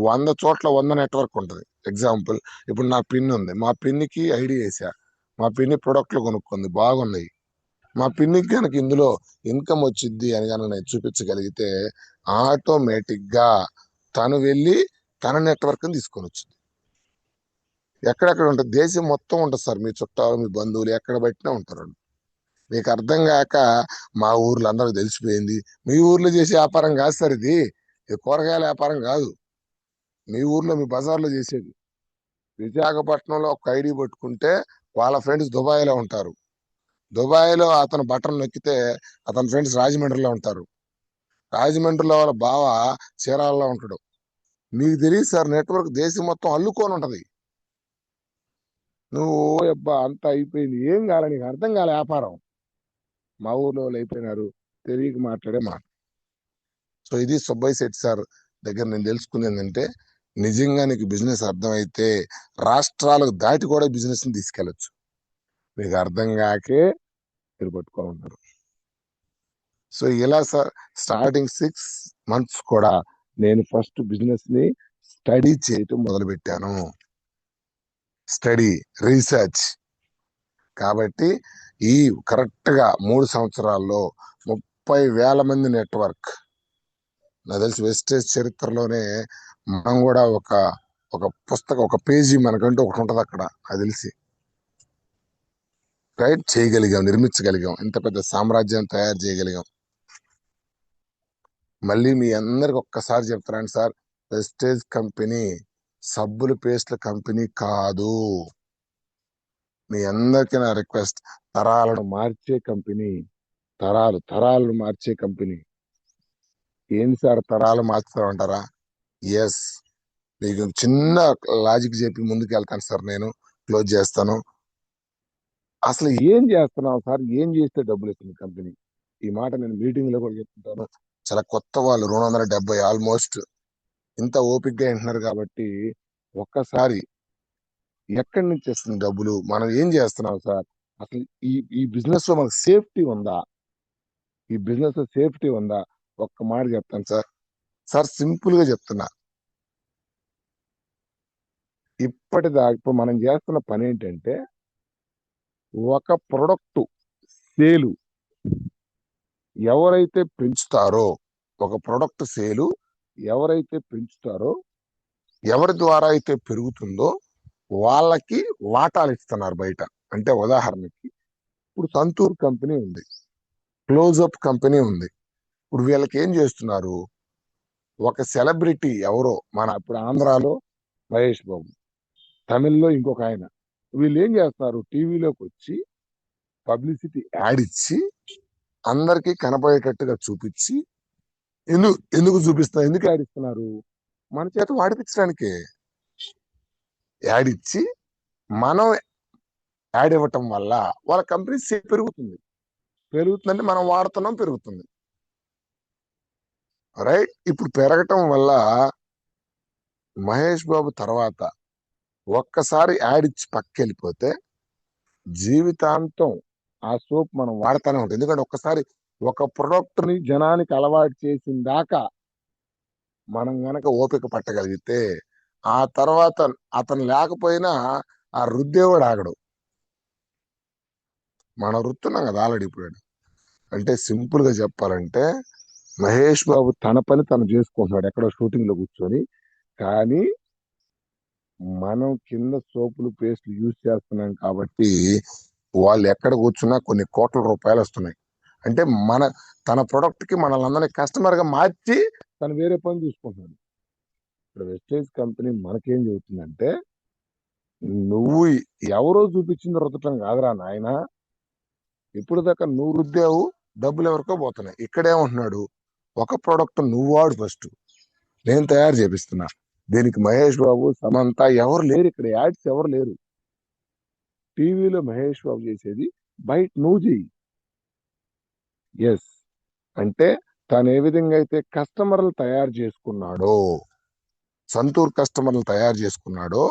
Speaker 1: 100 చోట్ల 100 నెట్వర్క్ ఉంటుంది. ఎగ్జాంపుల్, ఇప్పుడు నా పిన్ ఉంది, మా పిన్నికి ఐడి వేసా, మా పిన్ని ప్రొడక్ట్లు కొనుక్కుంది బాగున్నాయి, మా పిన్నికి కనుక ఇందులో ఇన్కమ్ వచ్చింది అని కనుక నేను చూపించగలిగితే, ఆటోమేటిక్ గా తను వెళ్ళి తన నెట్వర్క్ ని తీసుకొని వచ్చింది. ఎక్కడెక్కడ ఉంటుంది, దేశం మొత్తం ఉంటుంది సార్, మీ చుట్టాలు మీ బంధువులు ఎక్కడ బట్టినా ఉంటారు. మీకు అర్థం కాక మా ఊర్లో అందరికి తెలిసిపోయింది. మీ ఊర్లో చేసే వ్యాపారం కాదు సార్ ఇది, ఇది కూరగాయల వ్యాపారం కాదు, మీ ఊర్లో మీ బజార్లో చేసేది. విశాఖపట్నంలో ఒక ఐడి పట్టుకుంటే వాళ్ళ ఫ్రెండ్స్ దుబాయ్లో ఉంటారు, దుబాయ్లో అతను బటన్ నొక్కితే అతని ఫ్రెండ్స్ రాజమండ్రిలో ఉంటారు, రాజమండ్రిలో వాళ్ళ బావ చీరాలలో ఉంటాడు. మీకు తెలియదు సార్, నెట్వర్క్ దేశం మొత్తం అల్లుకొని ఉంటది. నువ్వు అబ్బా అంత అయిపోయింది, ఏం కాలే, నీకు అర్థం కాలే వ్యాపారం, మా ఊర్లో వాళ్ళు అయిపోయినారు, తెలియక మాట్లాడే మాట. సో ఇది సుబ్బయ్య శెట్టి సార్ దగ్గర నేను తెలుసుకునేది ఏంటంటే, నిజంగా నీకు బిజినెస్ అర్థమైతే రాష్ట్రాలకు దాటి కూడా బిజినెస్ ని తీసుకెళ్లొచ్చు. మీకు అర్థం కాకే మీరు పట్టుకో ఉంటారు. సో ఇలా సార్ స్టార్టింగ్ 6 months కూడా నేను ఫస్ట్ బిజినెస్ ని స్టడీ చేయటం మొదలు పెట్టాను. Study, research. కాబట్టి ఈ కరెక్ట్ గా 3 సంవత్సరాల్లో 30,000 మంది నెట్వర్క్. నాకు తెలిసి వెస్టేజ్ చరిత్రలోనే మనం కూడా ఒక ఒక పుస్తకం, ఒక పేజీ మనకంటూ ఒకటి ఉంటది అక్కడ, అది తెలిసి రైట్ చేయగలిగాం, నిర్మించగలిగాం, ఇంత పెద్ద సామ్రాజ్యం తయారు చేయగలిగాం. మళ్ళీ మీ అందరికి ఒక్కసారి చెప్తున్నాను సార్, వెస్టేజ్ కంపెనీ సబ్బులు పేస్ట్ల కంపెనీ కాదు. మీ అందరికీ నా రిక్వెస్ట్, తరాలను మార్చే కంపెనీ. తరాలను మార్చే కంపెనీ. ఏంది సార్ తరాలు మార్చుతామంటారా? ఎస్. మీకు చిన్న లాజిక్ చెప్పి ముందుకు వెళ్తాను సార్, నేను క్లోజ్ చేస్తాను. అసలు ఏం చేస్తున్నావు సార్, ఏం చేస్తే డబ్బులు ఇస్తుంది కంపెనీ? ఈ మాట నేను మీటింగ్ లో కూడా చెప్తుంటాను. చాలా కొత్త వాళ్ళు 270 ఆల్మోస్ట్ ఇంత ఓపిక్ గా వింటున్నారు కాబట్టి ఒక్కసారి ఎక్కడి నుంచి వస్తుంది డబ్బులు, మనం ఏం చేస్తున్నాం సార్, అసలు ఈ ఈ బిజినెస్ లో మనకు సేఫ్టీ ఉందా, ఈ బిజినెస్ లో సేఫ్టీ ఉందా? ఒక్క మాట చెప్తాను సార్. సార్ సింపుల్ గా చెప్తున్నా, ఇప్పటిదాకా ఇప్పుడు మనం చేస్తున్న పని ఏంటంటే, ఒక ప్రొడక్ట్ సేలు ఎవరైతే పెంచుతారో, ఒక ప్రొడక్ట్ సేలు ఎవరైతే పెంచుతారో, ఎవరి ద్వారా అయితే పెరుగుతుందో వాళ్ళకి వాటాలు ఇస్తున్నారు బయట. అంటే ఉదాహరణకి ఇప్పుడు సంతూర్ కంపెనీ ఉంది, క్లోజ్అప్ కంపెనీ ఉంది. ఇప్పుడు వీళ్ళకి ఏం చేస్తున్నారు, ఒక సెలబ్రిటీ ఎవరో, మన ఇప్పుడు ఆంధ్రాలో మహేష్ బాబు, తమిళ్లో ఇంకొక ఆయన, వీళ్ళు ఏం చేస్తున్నారు, టీవీలోకి వచ్చి పబ్లిసిటీ యాడ్ ఇచ్చి అందరికీ కనపడేటట్టుగా చూపించి, ఎందుకు ఎందుకు చూపిస్తున్నారు, ఎందుకు యాడ్ ఇస్తున్నారు, మన చేత వాడిపించడానికి యాడ్ ఇచ్చి, మనం యాడ్ ఇవ్వటం వల్ల వాళ్ళ కంపెనీ సేల్ పెరుగుతుందంటే మనం వాడుతున్నాం, పెరుగుతుంది. రైట్. ఇప్పుడు పెరగటం వల్ల మహేష్ బాబు తర్వాత ఒక్కసారి యాడ్ ఇచ్చి పక్కెళ్ళిపోతే జీవితాంతం ఆ సోప్ మనం వాడుతూనే ఉంటాం. ఎందుకంటే ఒక్కసారి ఒక ప్రొడక్ట్ ని జనానికి అలవాటు చేసిన దాకా మనం గనక ఓపిక పట్టగలిగితే, ఆ తర్వాత అతను లేకపోయినా ఆ రుద్దేవాడు ఆగడు. మనం రుతున్నాం కదా ఆల్రెడీ ఇప్పుడు. అంటే సింపుల్ గా చెప్పాలంటే, మహేష్ బాబు తన పని తను చేసుకుంటున్నాడు ఎక్కడో షూటింగ్ లో కూర్చొని. కానీ మనం కింద సోపులు పేస్ట్లు యూజ్ చేస్తున్నాం కాబట్టి వాళ్ళు ఎక్కడ కూర్చున్నా కొన్ని కోట్ల రూపాయలు వస్తున్నాయి. అంటే తన ప్రొడక్ట్ కి మనల్ని అందరినీ కస్టమర్ గా మార్చి తను వేరే పని చూసుకుంటున్నాడు. ఇప్పుడు వెస్టేజ్ కంపెనీ మనకేం చెబుతుందంటే, నువ్వు ఎవరో చూపించింది రుద్దటం కాదురా నాయన, ఇప్పుడు దాకా నువ్వు రుద్దావు, డబ్బులు ఎవరికో పోతున్నాయి. ఇక్కడేమంటున్నాడు, ఒక ప్రోడక్ట్ నువ్వు వాడు ఫస్ట్, నేను తయారు చేపిస్తున్నా. దీనికి మహేష్ బాబు, సమంత ఎవరు లేరు, ఇక్కడ యాడ్స్ ఎవరు లేరు. టీవీలో మహేష్ బాబు చేసేది బయట నువ్వు చెయ్యి. ఎస్. అంటే తను ఏ విధంగా అయితే కస్టమర్లు తయారు చేసుకున్నాడో, సంతూర్ కస్టమర్లు తయారు చేసుకున్నాడో,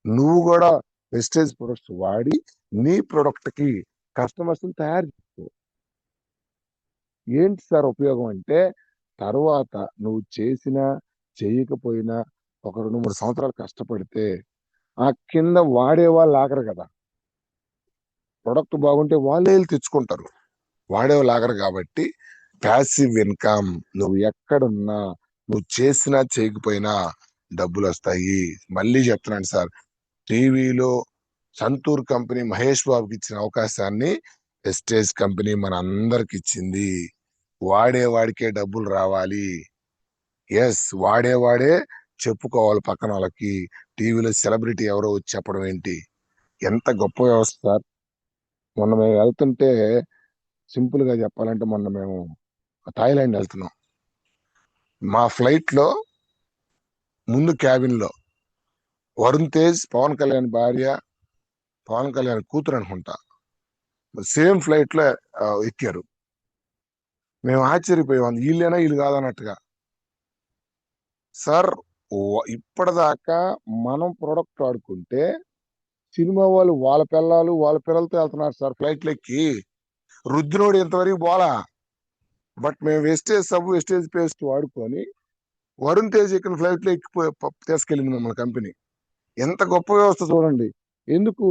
Speaker 1: నువ్వు కూడా వెస్టేజ్ ప్రొడక్ట్స్ వాడి నీ ప్రొడక్ట్ కి కస్టమర్స్ తయారు చేసుకో. ఏంటి సార్ ఉపయోగం అంటే, తర్వాత నువ్వు చేసినా చేయకపోయినా ఒక 2-3 సంవత్సరాలు కష్టపడితే ఆ కింద వాడే వాళ్ళు ఆగరు కదా. ప్రొడక్ట్ బాగుంటే వాళ్ళే వెళ్ళి తెచ్చుకుంటారు, వాడేవాళ్ళు ఆగరు. కాబట్టి ప్యాసివ్ ఇన్కమ్, నువ్వు ఎక్కడున్నా, నువ్వు చేసినా చేయకపోయినా డబ్బులు వస్తాయి. మళ్ళీ చెప్తున్నాను సార్, టీవీలో సంతూర్ కంపెనీ మహేష్ బాబుకి ఇచ్చిన అవకాశాన్ని వెస్టేజ్ కంపెనీ మన అందరికి ఇచ్చింది. వాడేవాడికే డబ్బులు రావాలి. ఎస్, వాడే చెప్పుకోవాలి పక్కన వాళ్ళకి. టీవీలో సెలబ్రిటీ ఎవరో వచ్చి చెప్పడం ఏంటి, ఎంత గొప్ప వ్యవస్థ సార్. మొన్న మేము వెళ్తుంటే, సింపుల్ గా చెప్పాలంటే, మొన్న మేము థాయిలాండ్ వెళ్తున్నాం. మా ఫ్లైట్ లో ముందు క్యాబిన్ లో వరుణ్ తేజ్, పవన్ కళ్యాణ్ భార్య, పవన్ కళ్యాణ్ కూతురు అనుకుంటా, సేమ్ ఫ్లైట్ లో ఎక్కారు. మేము ఆశ్చర్యపోయాం, వీళ్ళు కాదన్నట్టుగా. సార్, ఇప్పటిదాకా మనం ప్రొడక్ట్ ఆడుకుంటే సినిమా వాళ్ళు వాళ్ళ పిల్లలతో వెళ్తున్నారు సార్ ఫ్లైట్ లెక్కి. రుద్దినోడు ఇంతవరకు పోలా. బట్ మేము వెస్టేజ్ పేస్ట్ వాడుకొని వరుణ్ తేజ్ ఎక్కిన ఫ్లైట్ లో తీసుకెళ్ళింది మమ్మల్ని కంపెనీ. ఎంత గొప్ప వ్యవస్థ చూడండి. ఎందుకు?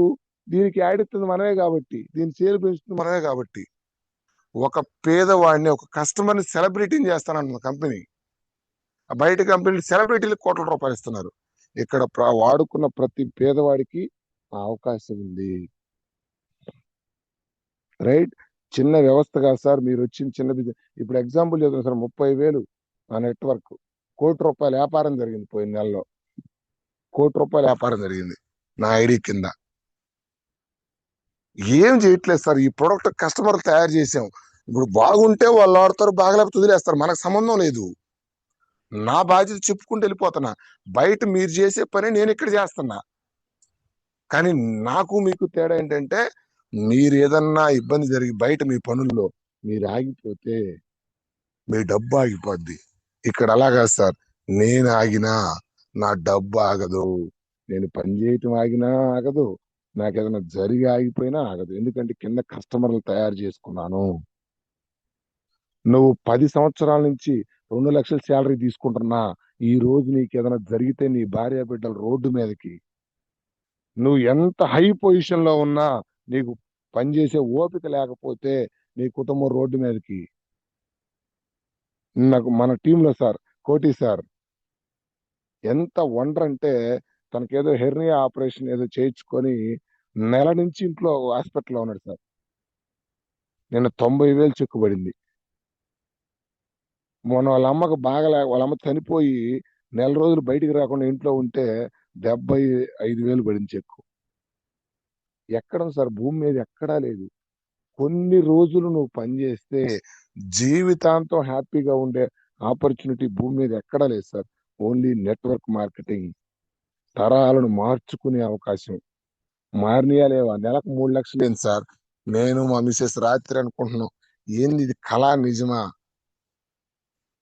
Speaker 1: దీనికి యాడ్ ఇస్తుంది మనమే కాబట్టి, దీని సేల్ పెంచుతుంది మనమే కాబట్టి. ఒక పేదవాడిని, ఒక కస్టమర్ ని సెలబ్రిటీని చేస్తానన్న కంపెనీ. బయట కంపెనీలు సెలబ్రిటీలకు కోట్ల రూపాయలు ఇస్తున్నారు. ఇక్కడ వాడుకున్న ప్రతి పేదవాడికి ఆ అవకాశం ఉంది. రైట్? చిన్న వ్యవస్థ కాదు సార్. మీరు వచ్చిన చిన్న బిజినెస్. ఇప్పుడు ఎగ్జాంపుల్ చెప్తున్నా సార్, 30,000 ఆ నెట్వర్క్, ₹1,00,00,000 వ్యాపారం జరిగింది పోయిన నెలలో. ₹1,00,00,000 వ్యాపారం జరిగింది నా ఐడి కింద. ఏం చేయట్లేదు సార్. ఈ ప్రొడక్ట్ కస్టమర్ తయారు చేసాం. ఇప్పుడు బాగుంటే వాళ్ళు వాడతారు, బాగలేకపోతే వదిలేస్తారు. మనకు సంబంధం లేదు. నా బాధ్యత చెప్పుకుంటూ వెళ్ళిపోతున్నా. బయట మీరు చేసే పని నేను ఇక్కడ చేస్తున్నా. కానీ నాకు మీకు తేడా ఏంటంటే, మీరు ఏదన్నా ఇబ్బంది జరిగి బయట మీ పనుల్లో మీరు ఆగిపోతే మీ డబ్బు ఆగిపోద్ది. ఇక్కడ అలాగా సార్. నేను ఆగినా నా డబ్బు ఆగదు. నేను పని చేయటం ఆగినా ఆగదు. నాకు ఏదైనా జరిగి ఆగిపోయినా ఆగదు. ఎందుకంటే కింద కస్టమర్లు తయారు చేసుకున్నాను. నువ్వు 10 సంవత్సరాల నుంచి 2 లక్షల శాలరీ తీసుకుంటున్నా, ఈ రోజు నీకు ఏదైనా జరిగితే నీ భార్య బిడ్డలు రోడ్డు మీదకి, నువ్వు ఎంత హై పొజిషన్ లో ఉన్నా నీకు పనిచేసే ఓపిక లేకపోతే నీ కుటుంబం రోడ్డు మీదకి. నాకు మన టీంలో సార్ కోటి సార్ ఎంత వండర్ అంటే, తనకేదో హెర్నియా ఆపరేషన్ ఏదో చేయించుకొని నెల నుంచి ఇంట్లో హాస్పిటల్లో ఉన్నాడు సార్. నిన్న 90,000 చెక్కుబడింది. మొన్న వాళ్ళ అమ్మకు వాళ్ళ అమ్మ చనిపోయి నెల రోజులు బయటికి రాకుండా ఇంట్లో ఉంటే 75,000 పడింది చెక్కు. ఎక్కడ సార్? భూమి మీద ఎక్కడా లేదు. కొన్ని రోజులు నువ్వు పనిచేస్తే జీవితాంతం హ్యాపీగా ఉండే ఆపర్చునిటీ భూమి మీద ఎక్కడా లేదు సార్. Only network marketing. తరాలను మార్చుకునే అవకాశం. మారినయా లేవా? నెలకు 3 లక్షలు ఏంటి సార్? నేను మా మిసెస్ రాత్రి అనుకుంటున్నాం, ఏంది ఇది కళ నిజమా?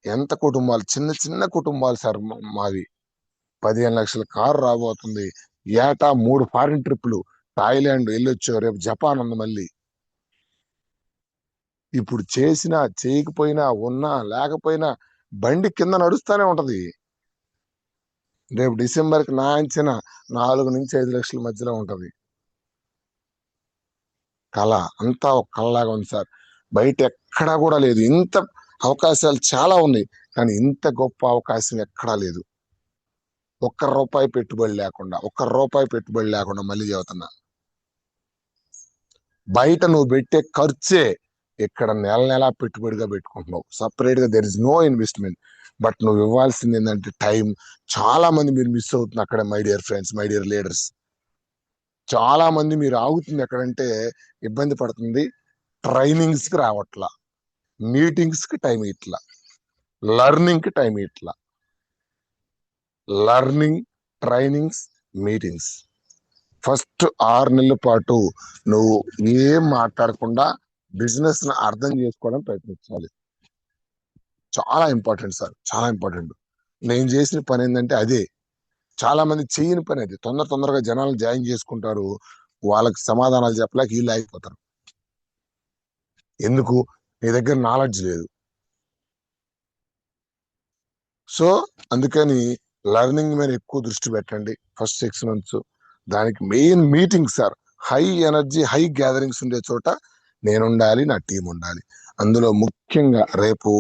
Speaker 1: ఎంత కుటుంబాలు, చిన్న చిన్న కుటుంబాలు సార్ మావి. 15 లక్షల కారు రాబోతుంది. ఏటా 3 ఫారిన్ ట్రిప్లు. థాయిలాండ్ వెళ్ళొచ్చో, రేపు జపాన్ ఉంది మళ్ళీ. ఇప్పుడు చేసినా చేయకపోయినా, ఉన్నా లేకపోయినా బండి కింద నడుస్తానే ఉంటది. రేపు డిసెంబర్కి నా అంచనా 4 నుంచి 5 లక్షల మధ్యలో ఉంటది. కళ అంతా ఒక కళలాగా ఉంది సార్. బయట ఎక్కడా కూడా లేదు. ఇంత అవకాశాలు చాలా ఉన్నాయి, కానీ ఇంత గొప్ప అవకాశం ఎక్కడా లేదు. ₹1 పెట్టుబడి లేకుండా, ₹1 మళ్ళీ చెబుతున్నా. బయట నువ్వు పెట్టే ఖర్చే ఇక్కడ నెల నెలా పెట్టుబడిగా పెట్టుకుంటున్నావు. సపరేట్ గా there is no investment. But నువ్వు ఇవ్వాల్సింది ఏంటంటే టైం. చాలా మంది మీరు మిస్ అవుతుంది అక్కడ. My dear friends, my dear leaders, చాలా మంది మీరు ఆగుతుంది ఎక్కడంటే, ఇబ్బంది పడుతుంది. ట్రైనింగ్స్ కి రావట్లా, మీటింగ్స్ కి టైం ఇట్లా, లర్నింగ్ కి టైం ఇట్లా. Learning, trainings, meetings. ఫస్ట్ 6 నెలల పాటు నువ్వు ఏం మాట్లాడకుండా బిజినెస్ ని అర్థం చేసుకోవడం ప్రయత్నించాలి. చాలా ఇంపార్టెంట్ సార్, చాలా ఇంపార్టెంట్. నేను చేసిన పని ఏంటంటే అదే. చాలా మంది చేయని పని అది. తొందరగా జనాలు జాయిన్ చేసుకుంటారు, వాళ్ళకి సమాధానాలు చెప్పలేక వీళ్ళు ఆగిపోతారు. ఎందుకు? నీ దగ్గర నాలెడ్జ్ లేదు. సో అందుకని లెర్నింగ్ మీద ఎక్కువ దృష్టి పెట్టండి ఫస్ట్ 6 months. దానికి main meeting sir. High energy, high gatherings ఉండే చోట నేను ఉండాలి, నా టీం ఉండాలి. అందులో ముఖ్యంగా రేపు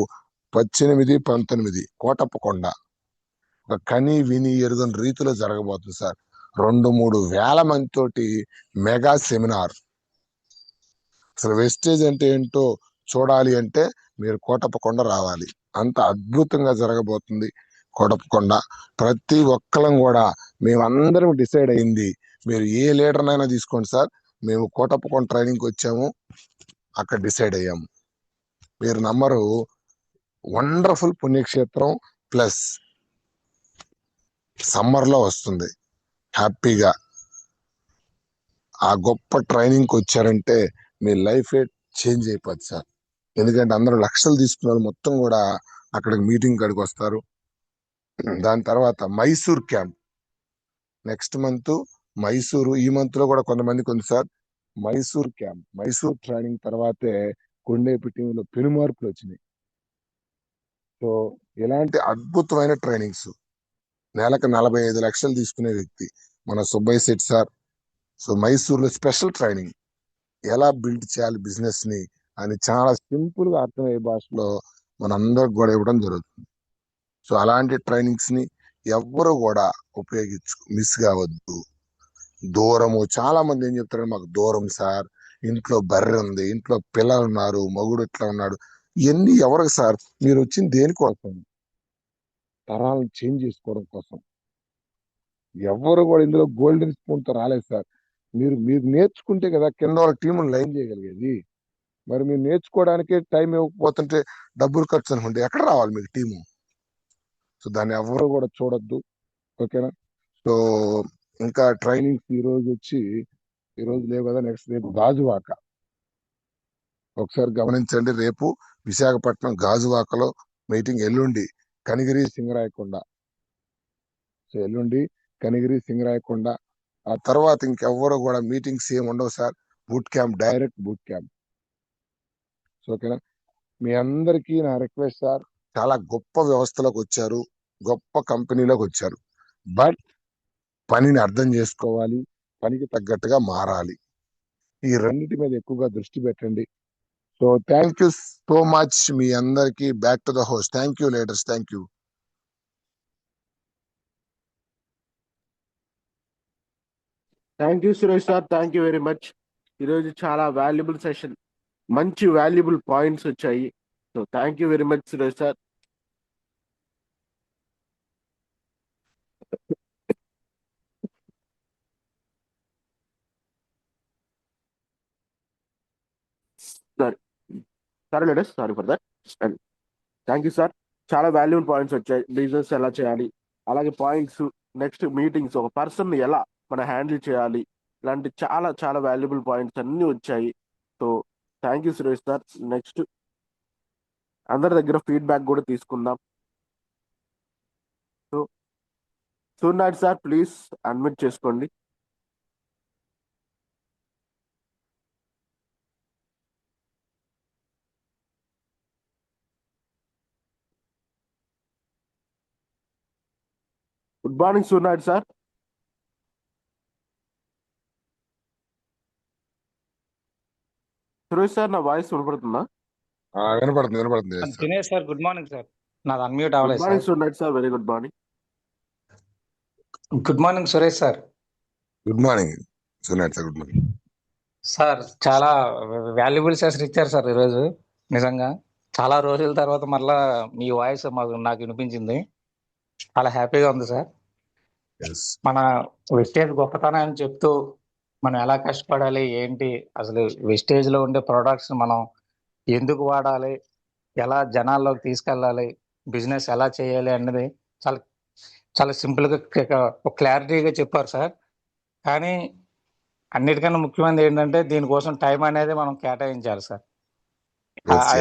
Speaker 1: 18, 19 కోటప్పకొండ ఒక కని విని ఎరుగని రీతిలో జరగబోతుంది సార్. 2-3 వేల మంది తోటి మెగా సెమినార్. అసలు వెస్టేజ్ అంటే ఏంటో చూడాలి అంటే మీరు కోటప్పకొండ రావాలి. అంత అద్భుతంగా జరగబోతుంది కోటప్పకొండ. ప్రతి ఒక్కరం కూడా మేమందరం డిసైడ్ అయింది, మీరు ఏ లీడర్నైనా తీసుకోండి సార్, మేము కోటప్పకొండ ట్రైనింగ్కి వచ్చాము, అక్కడ డిసైడ్ అయ్యాము. మీరు నమ్మరు, వండర్ఫుల్ పుణ్యక్షేత్రం. ప్లస్ సమ్మర్ లో వస్తుంది. హ్యాపీగా ఆ గొప్ప ట్రైనింగ్కి వచ్చారంటే మీ లైఫ్ చేంజ్ అయిపోద్ది సార్. ఎందుకంటే అందరూ లక్షలు తీసుకున్నారు, మొత్తం కూడా అక్కడికి మీటింగ్ కాడికి వస్తారు. దాని తర్వాత Mysore camp next month. Mysuru ఈ మంత్ లో కూడా కొంతమందికి ఉంది sir. Mysore camp, Mysore training తర్వాతే కొండేపి టీంలో పెను మార్పులు వచ్చినాయి. సో ఇలాంటి అద్భుతమైన ట్రైనింగ్స్ నెలకు 45 లక్షలు తీసుకునే వ్యక్తి మన సుబ్బయ్య శెట్టి సార్. సో మైసూర్లో స్పెషల్ ట్రైనింగ్ ఎలా బిల్డ్ చేయాలి బిజినెస్ ని అని చాలా సింపుల్ గా అర్థమయ్యే భాషలో మనందరికి కూడా ఇవ్వడం జరుగుతుంది. సో అలాంటి ట్రైనింగ్స్ ని ఎవ్వరు కూడా మిస్ కావద్దు. దూరము చాలా మంది ఏం చెప్తారు, మాకు దూరం సార్, ఇంట్లో బర్రె ఉంది, ఇంట్లో పిల్లలు ఉన్నారు, మగుడు ఇట్లా ఉన్నాడు. ఇవన్నీ ఎవరికి సార్? మీరు వచ్చింది దేనికోసం? తరాలను చేంజ్ చేసుకోవడం కోసం. ఎవరు కూడా ఇందులో గోల్డెన్ స్పూన్ తో రాలేదు సార్. మీరు మీరు నేర్చుకుంటే కదా కింద వాళ్ళ టీములు లైన్ చేయగలిగేది. మరి మీరు నేర్చుకోవడానికే టైం ఇవ్వకపోతుంటే డబ్బులు ఖర్చు అనుకుంటే ఎక్కడ రావాలి మీకు టీము? సో దాన్ని ఎవరు కూడా చూడొద్దు. ఓకేనా? సో ఇంకా ట్రైనింగ్స్ ఈ రోజు లేవు కదా, నెక్స్ట్ రేపు గాజువాక. ఒకసారి గమనించండి, రేపు విశాఖపట్నం గాజువాకలో మీటింగ్. ఎల్లుండి కనిగిరి సింగరాయకొండ. సో ఎల్లుండి కనిగిరి సింగరాయకొండ. ఆ తర్వాత ఇంకెవ్వరు కూడా మీటింగ్స్ ఏమి ఉండవు sir. Boot camp, direct boot camp. So ఓకేనా? మీ అందరికీ నా రిక్వెస్ట్ సార్, చాలా గొప్ప వ్యవస్థలోకి వచ్చారు, గొప్ప కంపెనీలోకి వచ్చారు. బట్ పనిని అర్థం చేసుకోవాలి, పనికి తగ్గట్టుగా మారాలి. ఈ రెండింటి మీద ఎక్కువగా దృష్టి పెట్టండి. So thank you so much మీ అందరికి. Back to the host. Thank you leaders. Thank you.
Speaker 2: Thank you Suresh sir, thank you very much. ఈరోజు చాలా వాల్యుబుల్ సెషన్, మంచి వాల్యుబుల్ పాయింట్స్ వచ్చాయి. So thank you very much Suresh sir. Sorry leaders, sorry for that. And thank you sir. చాలా valuable points వచ్చాయి. Business ఎలా చేయాలి, అలాగే points, next meetings, ఒక పర్సన్ ఎలా మనం హ్యాండిల్ చేయాలి, ఇలాంటి చాలా చాలా వాల్యుబుల్ పాయింట్స్ అన్ని వచ్చాయి. So thank you Suresh sir. Next అందరి దగ్గర ఫీడ్బ్యాక్ కూడా తీసుకుందాం. So Suryanath sir, please admit చేసుకోండి. Good morning Suryanath sir. Suresh sir, నా వాయిస్ వినపడుతుందా?
Speaker 1: వినపడుతుంది, వినపడుతుంది
Speaker 3: Dinesh sir. Good morning sir. నాది అన్మ్యూట్
Speaker 2: గుడ్
Speaker 3: అవ్వలేదు
Speaker 2: morning
Speaker 3: sir.
Speaker 2: Suryanath sir, very good morning.
Speaker 3: Good morning Suresh sir.
Speaker 1: Good morning Sunil sir. Good morning
Speaker 3: sir. చాలా వాల్యుబుల్ సెషన్ ఇచ్చారు sir ఈరోజు. నిజంగా చాలా రోజుల తర్వాత మళ్ళా మీ వాయిస్ నాకు వినిపించింది. చాలా హ్యాపీగా ఉంది సార్. మన వెస్టేజ్ గొప్పతనాన్ని చెప్తూ మనం ఎలా కష్టపడాలి, ఏంటి అసలు వెస్టేజ్ లో ఉండే ప్రొడక్ట్స్ మనం ఎందుకు వాడాలి, ఎలా జనాల్లోకి తీసుకెళ్ళాలి, బిజినెస్ ఎలా చేయాలి అన్నది చాలా చాలా సింపుల్గా క్లారిటీగా చెప్పారు సార్. కానీ అన్నిటికన్నా ముఖ్యమైనది ఏంటంటే దీనికోసం టైం అనేది మనం కేటాయించాలి సార్.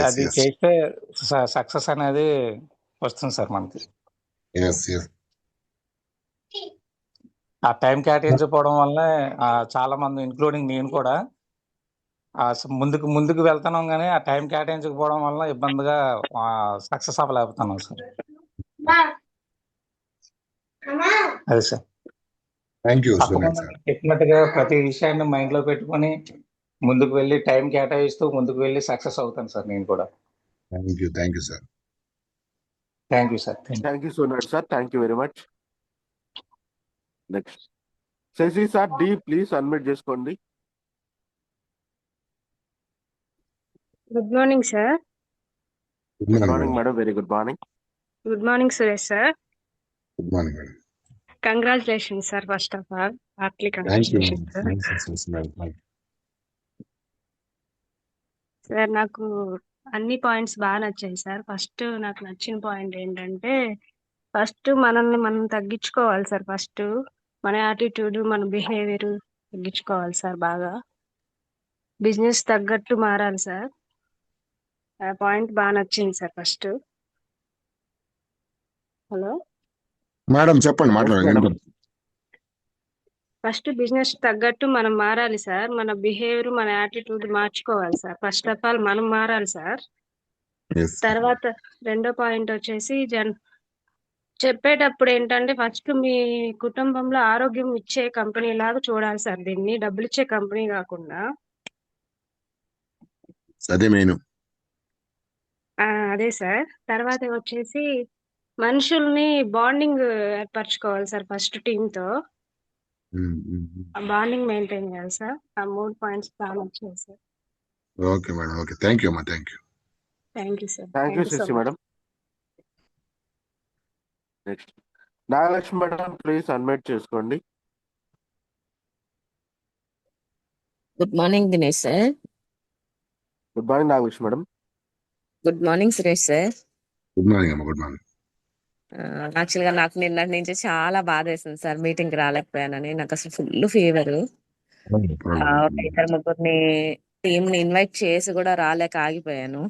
Speaker 3: అది చేస్తే సక్సెస్ అనేది వస్తుంది సార్ మనకి. ఆ టైం కేటాయించకపోవడం వల్లే చాలా మంది, ఇంక్లూడింగ్ నేను కూడా, ముందుకు ముందుకు వెళ్తున్నాం కానీ ఆ టైం కేటాయించకపోవడం వల్ల ఇబ్బందిగా సక్సెస్ అవ్వలేకపోతున్నాం సార్. అదే సార్. చెప్పినట్టుగా ప్రతి విషయాన్ని మైండ్ లో పెట్టుకొని ముందుకు వెళ్ళి టైం కేటాయిస్తూ ముందుకు వెళ్ళి సక్సెస్ అవుతాను సార్ నేను కూడా.
Speaker 1: Thank you. Thank you sir.
Speaker 3: Thank you sir.
Speaker 2: Thank you so much sir. Thank you very much. Next Sashi sir, D please unmute చేసుకోండి.
Speaker 4: Good morning sir.
Speaker 2: Good morning madam, very good morning.
Speaker 4: Good morning Suresh sir.
Speaker 1: Good morning madam.
Speaker 4: Congratulations sir. First of all heartly congratulations sir. Sir నాకు అన్ని points బాగా నచ్చాయి sir. First నాకు నచ్చిన point ఏంటంటే, first మనల్ని మనం తగ్గించుకోవాలి సార్. ఫస్ట్ మన యాటిట్యూడ్, మన బిహేవియర్ తగ్గించుకోవాలి సార్. బాగా బిజినెస్ తగ్గట్టు మారాలి సార్. ఆ పాయింట్ బాగా నచ్చింది సార్. ఫస్ట్ హలో
Speaker 1: మేడం చెప్పండి, మాట్లాడండి.
Speaker 4: ఫస్ట్ బిజినెస్ తగ్గట్టు మనం మారాలి సార్. మన బిహేవియర్, మన యాటిట్యూడ్ మార్చుకోవాలి సార్. ఫస్ట్ ఆఫ్ ఆల్ మనం మారాలి సార్.
Speaker 1: ఎస్.
Speaker 4: తర్వాత రెండో పాయింట్ వచ్చేసి చెప్పేటప్పుడు ఏంటంటే ఫస్ట్ మీ కుటుంబంలో ఆరోగ్యం ఇచ్చే కంపెనీ లాగా చూడాలి సార్. దీన్ని డబ్బులు ఇచ్చే కంపెనీ కాకుండా.
Speaker 1: అదే మెయిన్.
Speaker 4: అదే సార్. తర్వాత వచ్చేసి మనుషుల్ని బాండింగ్ ఏర్పరచుకోవాలి సార్ ఫస్ట్ టీంతో. ఆ బాండింగ్ మెయింటైన్ చేయాలి సార్. ఆ 3 పాయింట్స్ బాగా వచ్చాయి sir.
Speaker 1: Okay madam. Okay, thank you అమ్మా. Thank you.
Speaker 4: Thank you sir.
Speaker 2: Thank you
Speaker 4: thank you so
Speaker 2: Sashi
Speaker 4: much.
Speaker 2: Madam. Next Nagalakshmi madam, please unmute చేసుకోండి.
Speaker 5: Good morning Dinesh sir.
Speaker 2: Good morning Nagalakshmi madam.
Speaker 5: Good morning Suresh sir.
Speaker 1: Good morning అమ్మా. Good morning.
Speaker 5: యాక్చువల్గా నాకు నిన్నటి నుంచి చాలా బాధ వేసింది సార్, మీటింగ్కి రాలేకపోయానని. నాకు అసలు ఫుల్ ఫీవర్. ఒక ఇద్దరు ముగ్గురిని టీంని ఇన్వైట్ చేసి కూడా రాలేక ఆగిపోయాను.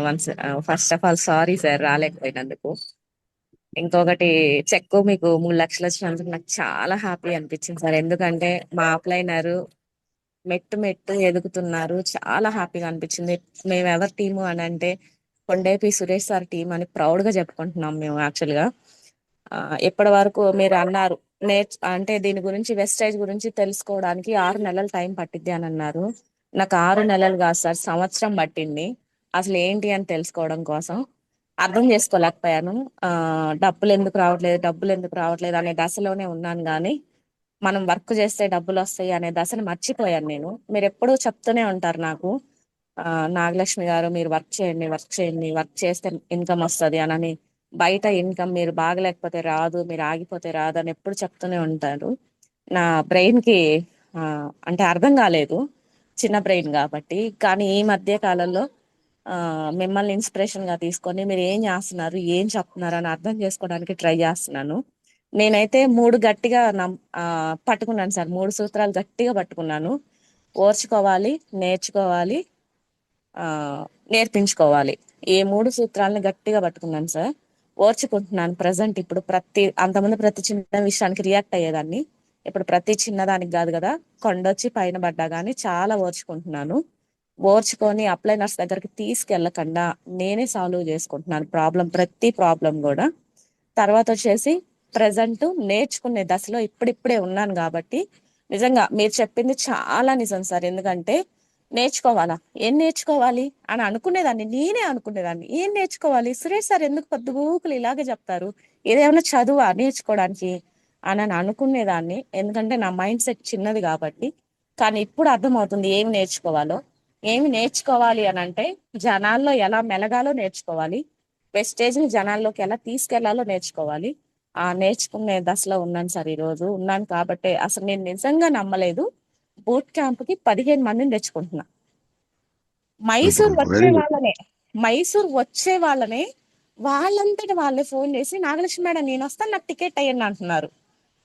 Speaker 5: Once first of all sorry sir రాలేకపోయినందుకు. ఇంకొకటి చెక్ మీకు 3 లక్షలు వచ్చినందుకు నాకు చాలా హ్యాపీ అనిపించింది సార్. ఎందుకంటే మా అప్లైనర్ మెట్టు మెట్టు ఎదుగుతున్నారు. చాలా హ్యాపీగా అనిపించింది. మేము ఎవరి టీము అని అంటే కొండేపి సురేష్ సార్ టీం అని ప్రౌడ్ గా చెప్పుకుంటున్నాం మేము. యాక్చువల్గా ఇప్పటి వరకు మీరు అన్నారు అంటే దీని గురించి వెస్టేజ్ గురించి తెలుసుకోవడానికి 6 నెలలు టైం పట్టిద్ది అని అన్నారు. నాకు 6 నెలలు కాదు సార్, సంవత్సరం పట్టింది అసలు ఏంటి అని తెలుసుకోవడం కోసం. అర్థం చేసుకోలేకపోయాను. డబ్బులు ఎందుకు రావట్లేదు అనే దశలోనే ఉన్నాను. కానీ మనం వర్క్ చేస్తే డబ్బులు వస్తాయి అనే దశను మర్చిపోయాను నేను. మీరు ఎప్పుడూ చెప్తూనే ఉంటారు నాకు, నాగలక్ష్మి గారు మీరు వర్క్ చేస్తే ఇన్కమ్ వస్తుంది అని. బయట ఇన్కమ్ మీరు బాగలేకపోతే రాదు, మీరు ఆగిపోతే రాదు అని ఎప్పుడు చెప్తూనే ఉంటారు. నా బ్రెయిన్ కి అంటే అర్థం కాలేదు, చిన్న బ్రెయిన్ కాబట్టి. కానీ ఈ మధ్య కాలంలో మిమ్మల్ని ఇన్స్పిరేషన్ గా తీసుకొని మీరు ఏం చేస్తున్నారు, ఏం చెప్తున్నారు అని అర్థం చేసుకోవడానికి ట్రై చేస్తున్నాను. నేనైతే 3 గట్టిగా పట్టుకున్నాను సార్. 3 సూత్రాలు గట్టిగా పట్టుకున్నాను. ఓర్చుకోవాలి, నేర్చుకోవాలి, నేర్పించుకోవాలి. ఈ 3 సూత్రాలను గట్టిగా పట్టుకున్నాను సార్. ఓర్చుకుంటున్నాను ప్రజెంట్. ఇప్పుడు అంతకుముందు ప్రతి చిన్న విషయానికి రియాక్ట్ అయ్యేదాన్ని. ఇప్పుడు ప్రతి చిన్నదానికి కాదు కదా, కొండొచ్చి పైన పడ్డా గానీ చాలా ఓర్చుకుంటున్నాను. ఓర్చుకొని అప్లైనర్స్ దగ్గరికి తీసుకెళ్లకుండా నేనే సాల్వ్ చేసుకుంటున్నాను ప్రతి ప్రాబ్లం కూడా. తర్వాత వచ్చేసి ప్రజెంట్ నేర్చుకునే దశలో ఇప్పుడిప్పుడే ఉన్నాను కాబట్టి నిజంగా మీరు చెప్పింది చాలా నిజం సార్. ఎందుకంటే నేర్చుకోవాలా, ఏం నేర్చుకోవాలి అని నేనే అనుకునేదాన్ని. ఏం నేర్చుకోవాలి సురేష్ సార్ ఎందుకు పొద్దుగూకులు ఇలాగే చెప్తారు, ఏదేమైనా చదువా నేర్చుకోవడానికి అని అనుకునేదాన్ని. ఎందుకంటే నా మైండ్ సెట్ చిన్నది కాబట్టి. కానీ ఇప్పుడు అర్థమవుతుంది ఏమి నేర్చుకోవాలి అని అంటే జనాల్లో ఎలా మెలగాలో నేర్చుకోవాలి, వెస్టేజ్ ని జనాల్లోకి ఎలా తీసుకెళ్లాలో నేర్చుకోవాలి. నేర్చుకునే దశలో ఉన్నాను సార్. ఈ రోజు ఉన్నాను కాబట్టి అసలు నేను నిజంగా నమ్మలేదు. బూట్ క్యాంప్ కి 15 మందిని తెచ్చుకుంటున్నా. మైసూర్ వచ్చే వాళ్ళనే వాళ్ళంతటి వాళ్ళే ఫోన్ చేసి నాగలక్ష్మి మేడం నేను వస్తాను, నాకు టికెట్ అయ్యండి అంటున్నారు.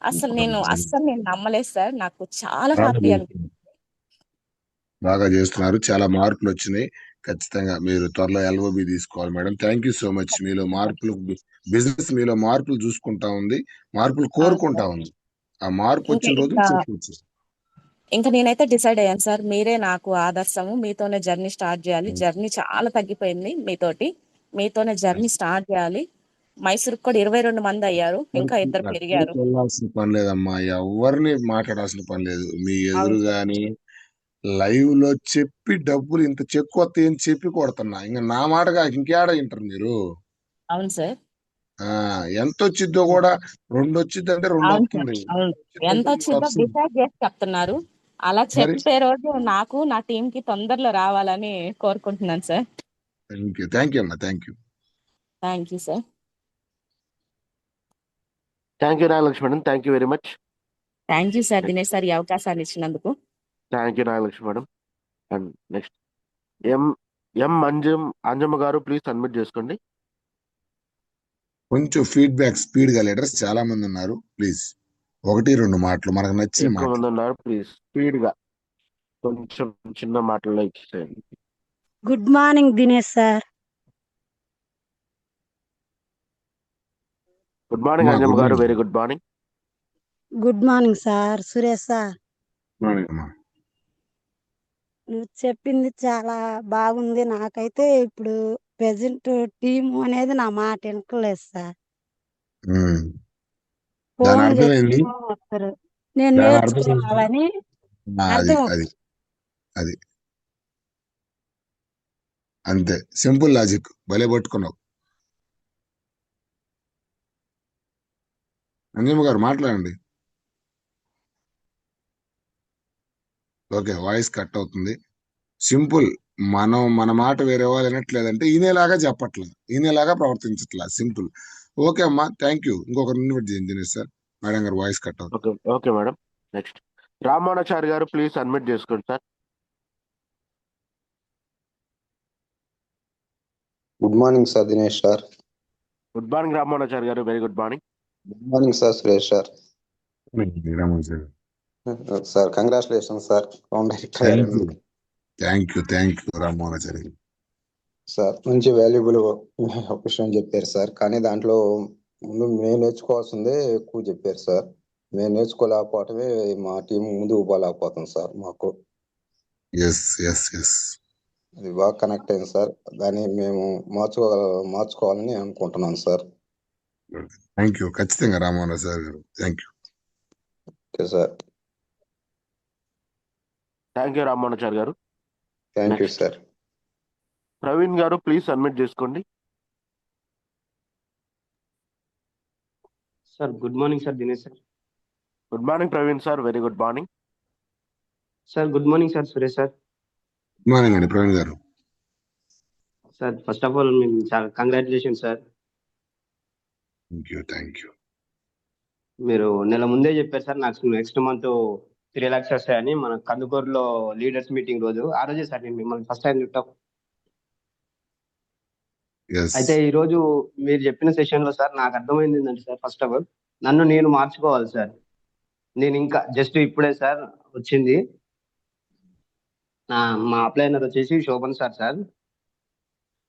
Speaker 5: అసలు నేను నమ్మలేదు సార్. నాకు చాలా హ్యాపీ అనిపించింది.
Speaker 1: బాగా చేస్తున్నారు, చాలా మార్పులు వచ్చినాయి. ఖచ్చితంగా మీరు త్వరలో LOB తీసుకోవాలి madam. Thank you so much. మీలో మార్పులు, బిజినెస్ మీలో మార్పులు చూసుకుంటా ఉంది, మార్పులు కోరుకుంటా ఉంది. ఆ మార్పు వచ్చిన రోజు చెప్పొచ్చు.
Speaker 5: ఇంకా నేనైతే డిసైడ్ అయ్యాను సార్, మీరే నాకు ఆదర్శము. మీతోనే జర్నీ స్టార్ట్ చేయాలి. జర్నీ చాలా తగ్గిపోయింది మీతోనే జర్నీ స్టార్ట్ చేయాలి. మైసూర్ కూడా 22 మంది అయ్యారు, ఇంకా 2 పెరిగారు.
Speaker 1: వెళ్ళాల్సిన పని లేదమ్మా, ఎవరిని మాట్లాడాల్సిన పని లేదు. మీ ఎదురు గాని లైవ్ లో చెప్పి డబ్బులు ఇంత చెక్కు వస్తాయి అని చెప్పి కొడుతున్నా. ఇంకా నా మాటగా ఇంకేడ వింటారు మీరు?
Speaker 5: అవును సార్.
Speaker 1: ఎంత వచ్చిద్దో కూడా 2 వచ్చింది అంటే 2 వస్తుంది.
Speaker 5: ఎంత వచ్చిందో డిసైడ్ చేసి చెప్తున్నారు. అలా చెప్పే రోజు నాకు నా టీం కి తొందరలో రావాలని కోరుకుంటున్నాను సార్.
Speaker 1: థ్యాంక్ యూ అమ్మా. Thank you
Speaker 5: sir.
Speaker 2: Thank you Nagalakshmi madam. Thank you very much.
Speaker 5: Thank you sir Dinesh sir, ఈ అవకాశాన్ని ఇచ్చినందుకు.
Speaker 2: Thank you Nagalakshmi madam. And next Anjamma గారు, ప్లీజ్ అన్మ్యూట్ చేసుకోండి.
Speaker 1: కొంచెం ఫీడ్బ్యాక్ స్పీడ్ గా, లీడర్స్ చాలా మంది ఉన్నారు. ప్లీజ్ 1-2 మాటలు మనకు నచ్చిన మాటలు.
Speaker 2: ఉన్నారు, ప్లీజ్ స్పీడ్ గా కొంచెం చిన్న మాటల్లో ఇచ్చేయండి.
Speaker 6: Good morning Dinesh sir.
Speaker 2: Good morning Anjamma garu. Very good morning.
Speaker 6: Good morning sir Suresh sir.
Speaker 1: అమ్మా.
Speaker 6: నువ్వు చెప్పింది చాలా బాగుంది. నాకైతే ఇప్పుడు ప్రెజెంట్ టీము అనేది నా మాట వినట్లేదు సార్.
Speaker 1: ఉమ్. దాని
Speaker 6: ఫోన్లు
Speaker 1: అర్థం
Speaker 6: చేసి
Speaker 1: ఏంది?
Speaker 6: ఫోన్ వస్తారు. నేను
Speaker 1: దాని అర్థం ఏంది?
Speaker 6: నేర్చుకోవాలని
Speaker 1: అది
Speaker 6: అర్థం.
Speaker 1: అది అది అంతే, సింపుల్ లాజిక్. భలే పట్టుకున్నావు. అంజమ్మ గారు మాట్లాడండి. ఓకే, వాయిస్ కట్ అవుతుంది. సింపుల్. మన మాట వేరే వాళ్ళు వినట్లేదంటే ఈయనలాగా చెప్పట్లా, ఈయనలాగా ప్రవర్తించట్లా. సింపుల్. ఓకే అమ్మా, థ్యాంక్ యూ. ఇంకొకరు ఇన్వైట్ చేయండి Dinesh sir. Madam garu voice cut అవుతుంది.
Speaker 2: Okay okay madam. Next Ramanuchari garu please admit చేసుకోండి sir.
Speaker 7: Good morning sir Dinesh sir.
Speaker 2: Good morning Ramanuchari garu, very good morning.
Speaker 7: Good morning sir Suresh sir. Sir congratulation sir.
Speaker 1: Thank you Ramohanachari.
Speaker 7: Sir మంచి valuable విషయం చెప్పారు sir. కానీ దాంట్లో ముందు మేము నేర్చుకోవాల్సిందే ఎక్కువ చెప్పారు సార్. మేము నేర్చుకోలేకపోవటమే మా టీం ముందుకు పోలేకపోతుంది సార్. మాకు అది బాగా కనెక్ట్ అయింది సార్. దాన్ని మేము మార్చుకోవాలని అనుకుంటున్నాను సార్.
Speaker 1: Thank you. ఖచ్చితంగా Ramohanachari garu, thank you.
Speaker 7: Okay sir.
Speaker 2: Thank you Ramanuchari garu.
Speaker 7: Thank you
Speaker 2: Next.
Speaker 7: Sir.
Speaker 2: Praveen garu please admit చేసుకోండి.
Speaker 8: Sir good morning sir Dinesh sir.
Speaker 2: Good morning Praveen sir, very good morning.
Speaker 8: Sir good morning sir Suresh sir.
Speaker 1: Good morning అండి ప్రవీణ్ గారు.
Speaker 8: Sir first of all మేము చాలా congratulation sir.
Speaker 1: Thank you.
Speaker 8: మీరు నెల ముందే చెప్పారు sir నాకు నెక్స్ట్ మంత్ 3 lakhs వస్తాయని. మన కందుకూరులో లీడర్స్ మీటింగ్ రోజు, ఆ రోజే సార్ నేను మిమ్మల్ని ఫస్ట్ టైం చూడటం. అయితే ఈ రోజు మీరు చెప్పిన సెషన్ లో సార్ నాకు అర్థమైంది ఏంటంటే సార్, ఫస్ట్ ఆఫ్ ఆల్ నన్ను నేను మార్చుకోవాలి సార్. నేను ఇంకా జస్ట్ ఇప్పుడే సార్ వచ్చింది. మా అప్లైనర్ వచ్చేసి శోభన్ సార్.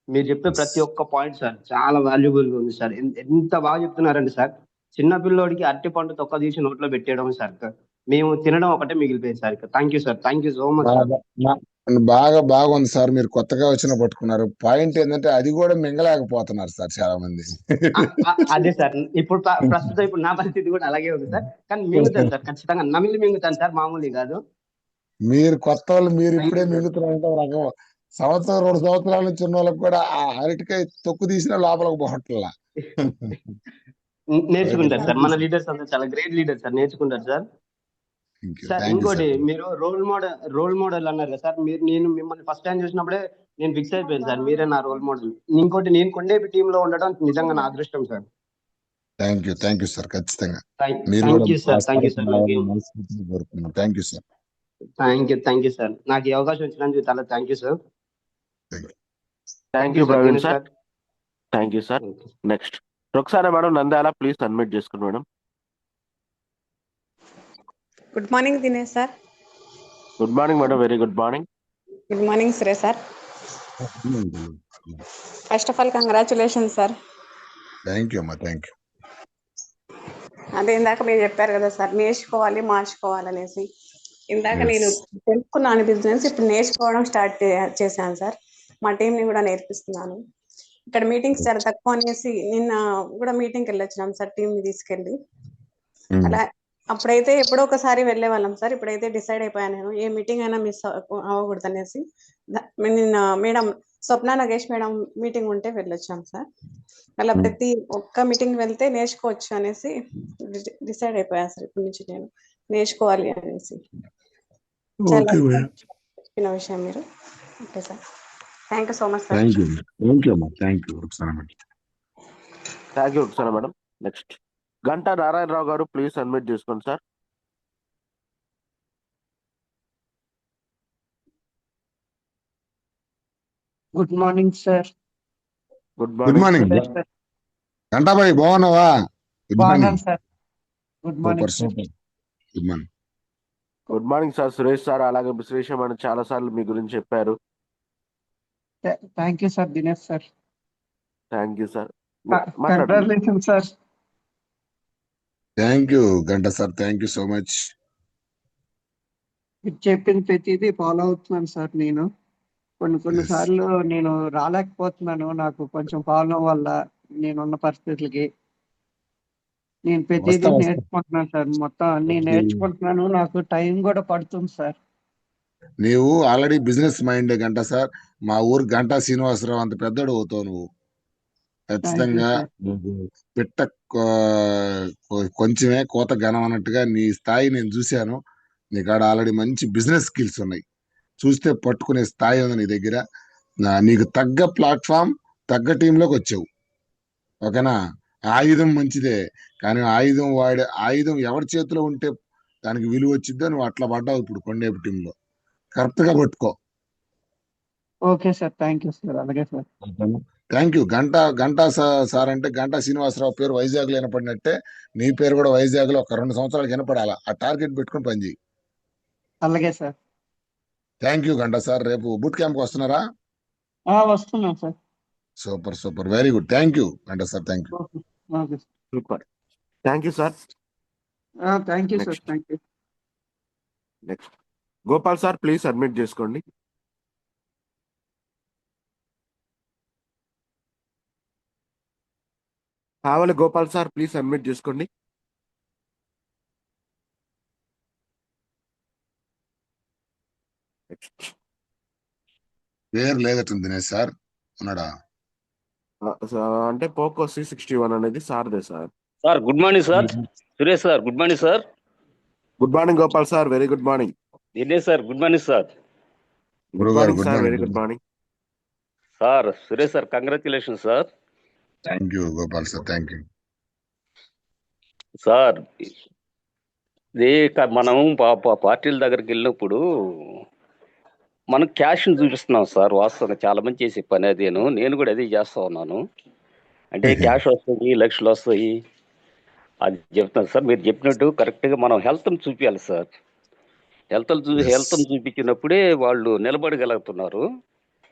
Speaker 8: మీరు చెప్పే ప్రతి ఒక్క పాయింట్ సార్ చాలా వాల్యుబుల్ గా ఉంది సార్. ఎంత బాగా చెప్తున్నారండి సార్. చిన్న పిల్లోడికి అరటి పండు తొక్క తీసి నోట్లో పెట్టేయడం సార్, మేము తినడం ఒకటే మిగిలిపోయింది sir. Thank you sir, thank you so much sir.
Speaker 1: బాగుంది సార్. మీరు కొత్తగా వచ్చిన పట్టుకున్నారు. పాయింట్ ఏంటంటే అది కూడా మింగలేకపోతున్నారు సార్ చాలా మంది.
Speaker 8: అదే సార్ ఇప్పుడు ప్రస్తుతం ఇప్పుడు నా పరిస్థితి కూడా అలాగే ఉంది సార్. కానీ మింగుతాను సార్, ఖచ్చితంగా నమిలి మింగుతాను సార్, మామూలు కాదు.
Speaker 1: మీరు కొత్త వాళ్ళు, మీరు ఇప్పుడే మింగుతున్నారంటే రకం. సంవత్సరం 2 సంవత్సరాల నుంచి ఉన్న వాళ్ళకి కూడా ఆ అరటికాయ తొక్కు తీసినా లోపలికి పోవట్లా.
Speaker 8: నేర్చుకుంటారు సార్. మన లీడర్స్ అంతా చాలా గ్రేట్ లీడర్ సార్, నేర్చుకుంటారు సార్. సార్ ఇంకోటి, మీరు రోల్ మోడల్ అన్నారు కదా సార్. నేను మిమ్మల్ని ఫస్ట్ టైం చూసినప్పుడే నేను ఫిక్స్ అయిపోయాను సార్, మీరే నా రోల్ మోడల్. ఇంకోటి, నేను కొండేపి టీమ్ లో ఉండడం నిజంగా నా అదృష్టం సార్.
Speaker 1: Thank you sir. ఖచ్చితంగా.
Speaker 8: Thank you sir. Thank you sir.
Speaker 1: Thank you sir.
Speaker 8: Thank you sir. నాకు ఈ అవకాశం ఇచ్చినందుకు చాలా thank you sir.
Speaker 2: Thank you Praveen sir. Thank you sir. Next Roxana madam Nandyala please admit చేసుకోండి madam.
Speaker 9: Good morning Dinesh sir.
Speaker 2: Good morning madam, very good morning.
Speaker 9: Good morning Suresh sir. First of all congratulation sir.
Speaker 1: Thank you అమ్మా, thank you.
Speaker 9: అదే ఇందాక మీరు చెప్పారు కదా sir, నేర్చుకోవాలి మార్చుకోవాలనేసి. ఇందాక నేను తెలుసుకున్నాను బిజినెస్, ఇప్పుడు నేర్చుకోవడం స్టార్ట్ చేశాను సార్. మా టీంని కూడా నేర్పిస్తున్నాను. ఇక్కడ మీటింగ్స్ చాలా తక్కువ అనేసి నిన్న కూడా మీటింగ్కి వెళ్ళొచ్చినాం సార్, టీంని తీసుకెళ్ళి. అలా అప్పుడైతే ఎప్పుడో ఒకసారి వెళ్ళే వాళ్ళం సార్. ఇప్పుడైతే డిసైడ్ అయిపోయాను నేను, ఏ మీటింగ్ అయినా మిస్ అవ్వకూడదు అనేసి. నిన్న మేడం స్వప్న నగేష్ మేడం మీటింగ్ ఉంటే వెళ్ళొచ్చాం సార్. అలా ప్రతి ఒక్క మీటింగ్ వెళ్తే నేర్చుకోవచ్చు అనేసి డిసైడ్ అయిపోయాను సార్. ఇప్పటి నుంచి నేను నేర్చుకోవాలి అనేసి. చాలా చెప్పిన విషయం మీరు. Okay sir, thank you so much sir.
Speaker 1: Thank you Roxana
Speaker 2: madam. Next Ganta Narayanarao garu please admit చేసుకోండి sir.
Speaker 10: Good morning sir.
Speaker 2: Good
Speaker 1: good morning గంటాబాయ్, బాగున్నావా?
Speaker 10: బాగున్నాను sir. Good morning.
Speaker 1: Good morning.
Speaker 2: Good morning sir. Suresh sir అలాగే సురేష్ మేడం చాలా సార్లు మీ గురించి చెప్పారు.
Speaker 10: Thank you sir Dinesh sir.
Speaker 2: Thank you sir.
Speaker 10: Congratulation sir.
Speaker 1: Thank you Ganta sir, thank you so much.
Speaker 10: మీరు చెప్పిన ప్రతిదీ ఫాలో అవుతున్నాను సార్ నేను. కొన్ని
Speaker 1: ఎస్,
Speaker 10: సార్లు నేను రాలేకపోతున్నాను. నాకు కొంచెం ప్రాబ్లం వల్ల నేనున్న పరిస్థితులకి. నేను ప్రతిదీ
Speaker 1: వస్తా వస్తా.
Speaker 10: నేర్చుకుంటున్నాను సార్. మొత్తం అన్ని నేర్చుకుంటున్నాను. నాకు టైం కూడా పడుతుంది సార్.
Speaker 1: నీవు ఆల్రెడీ బిజినెస్ మైండ్ గంట సార్. మా ఊరు గంటా శ్రీనివాసరావు అంత పెద్దడు అవుతావు నువ్వు.
Speaker 10: థ్యాంక్ యూ
Speaker 1: ఖచ్చితంగా
Speaker 10: సార్.
Speaker 1: నువ్వు పిట్ట కొంచెమే కోత ఘనం అన్నట్టుగా నీ స్థాయి నేను చూశాను. నీకాడ ఆల్రెడీ మంచి బిజినెస్ స్కిల్స్ ఉన్నాయి. చూస్తే పట్టుకునే స్థాయి ఉంది నీ దగ్గర. నీకు తగ్గ ప్లాట్ఫామ్, తగ్గ టీంలోకి వచ్చావు. ఓకేనా? ఆయుధం మంచిదే, కానీ ఆయుధం ఎవరి చేతిలో ఉంటే దానికి విలువ వచ్చిద్దో నువ్వు అట్లా పడ్డావు ఇప్పుడు కొండేపు టీంలో. కరెక్ట్ గా పట్టుకో.
Speaker 10: Okay sir. Thank you sir. అలాగే sir.
Speaker 1: Thank you. Ganta sir అంటే గంటా శ్రీనివాసరావు పేరు వైజాగ్ లో వినపడినట్టే నీ పేరు కూడా వైజాగ్ లో ఒక 2 సంవత్సరాలు వినపడాలా. ఆ టార్గెట్ పెట్టుకుని పనిచేయి.
Speaker 10: అలాగే sir.
Speaker 1: Thank you Ganta sir. రేపు బూట్ క్యాంప్ వస్తున్నారా?
Speaker 10: వస్తున్నాం sir.
Speaker 1: Super super, very good. Thank you Ganta sir, thank you.
Speaker 10: Okay. Okay sir.
Speaker 2: Super. Thank you sir.
Speaker 10: Thank you sir.
Speaker 2: Next
Speaker 10: thank you.
Speaker 2: Next Gopal sir, please submit చేసుకోండి. కావాలి Gopal sir, please submit చేసుకోండి. Next
Speaker 1: పేరు లేదట్టుంది Dinesh sir. ఉన్నాడా?
Speaker 2: అంటే Poco C61 అనేది సార్దే sir.
Speaker 11: Sir good morning sir. Suresh sir good morning sir.
Speaker 2: Good morning Gopal sir, very good morning.
Speaker 11: Dinesh sir good morning sir.
Speaker 2: Good morning sir, very good morning.
Speaker 11: Sir Suresh sir congratulation sir.
Speaker 1: Thank you Gopal sir, thank you
Speaker 11: sir ఇది మనం పార్టీల దగ్గరికి వెళ్ళినప్పుడు మనం క్యాష్ని చూపిస్తున్నాం sir. వాస్తవంగా చాలా మంది చేసే పని అదేను. నేను కూడా అదే చేస్తా ఉన్నాను. అంటే క్యాష్ వస్తుంది, లక్షలు వస్తాయి అది చెప్తున్నాను సార్. మీరు చెప్పినట్టు కరెక్ట్గా మనం హెల్త్ని చూపించాలి సార్. హెల్త్ని చూపించినప్పుడే వాళ్ళు నిలబడగలుగుతున్నారు.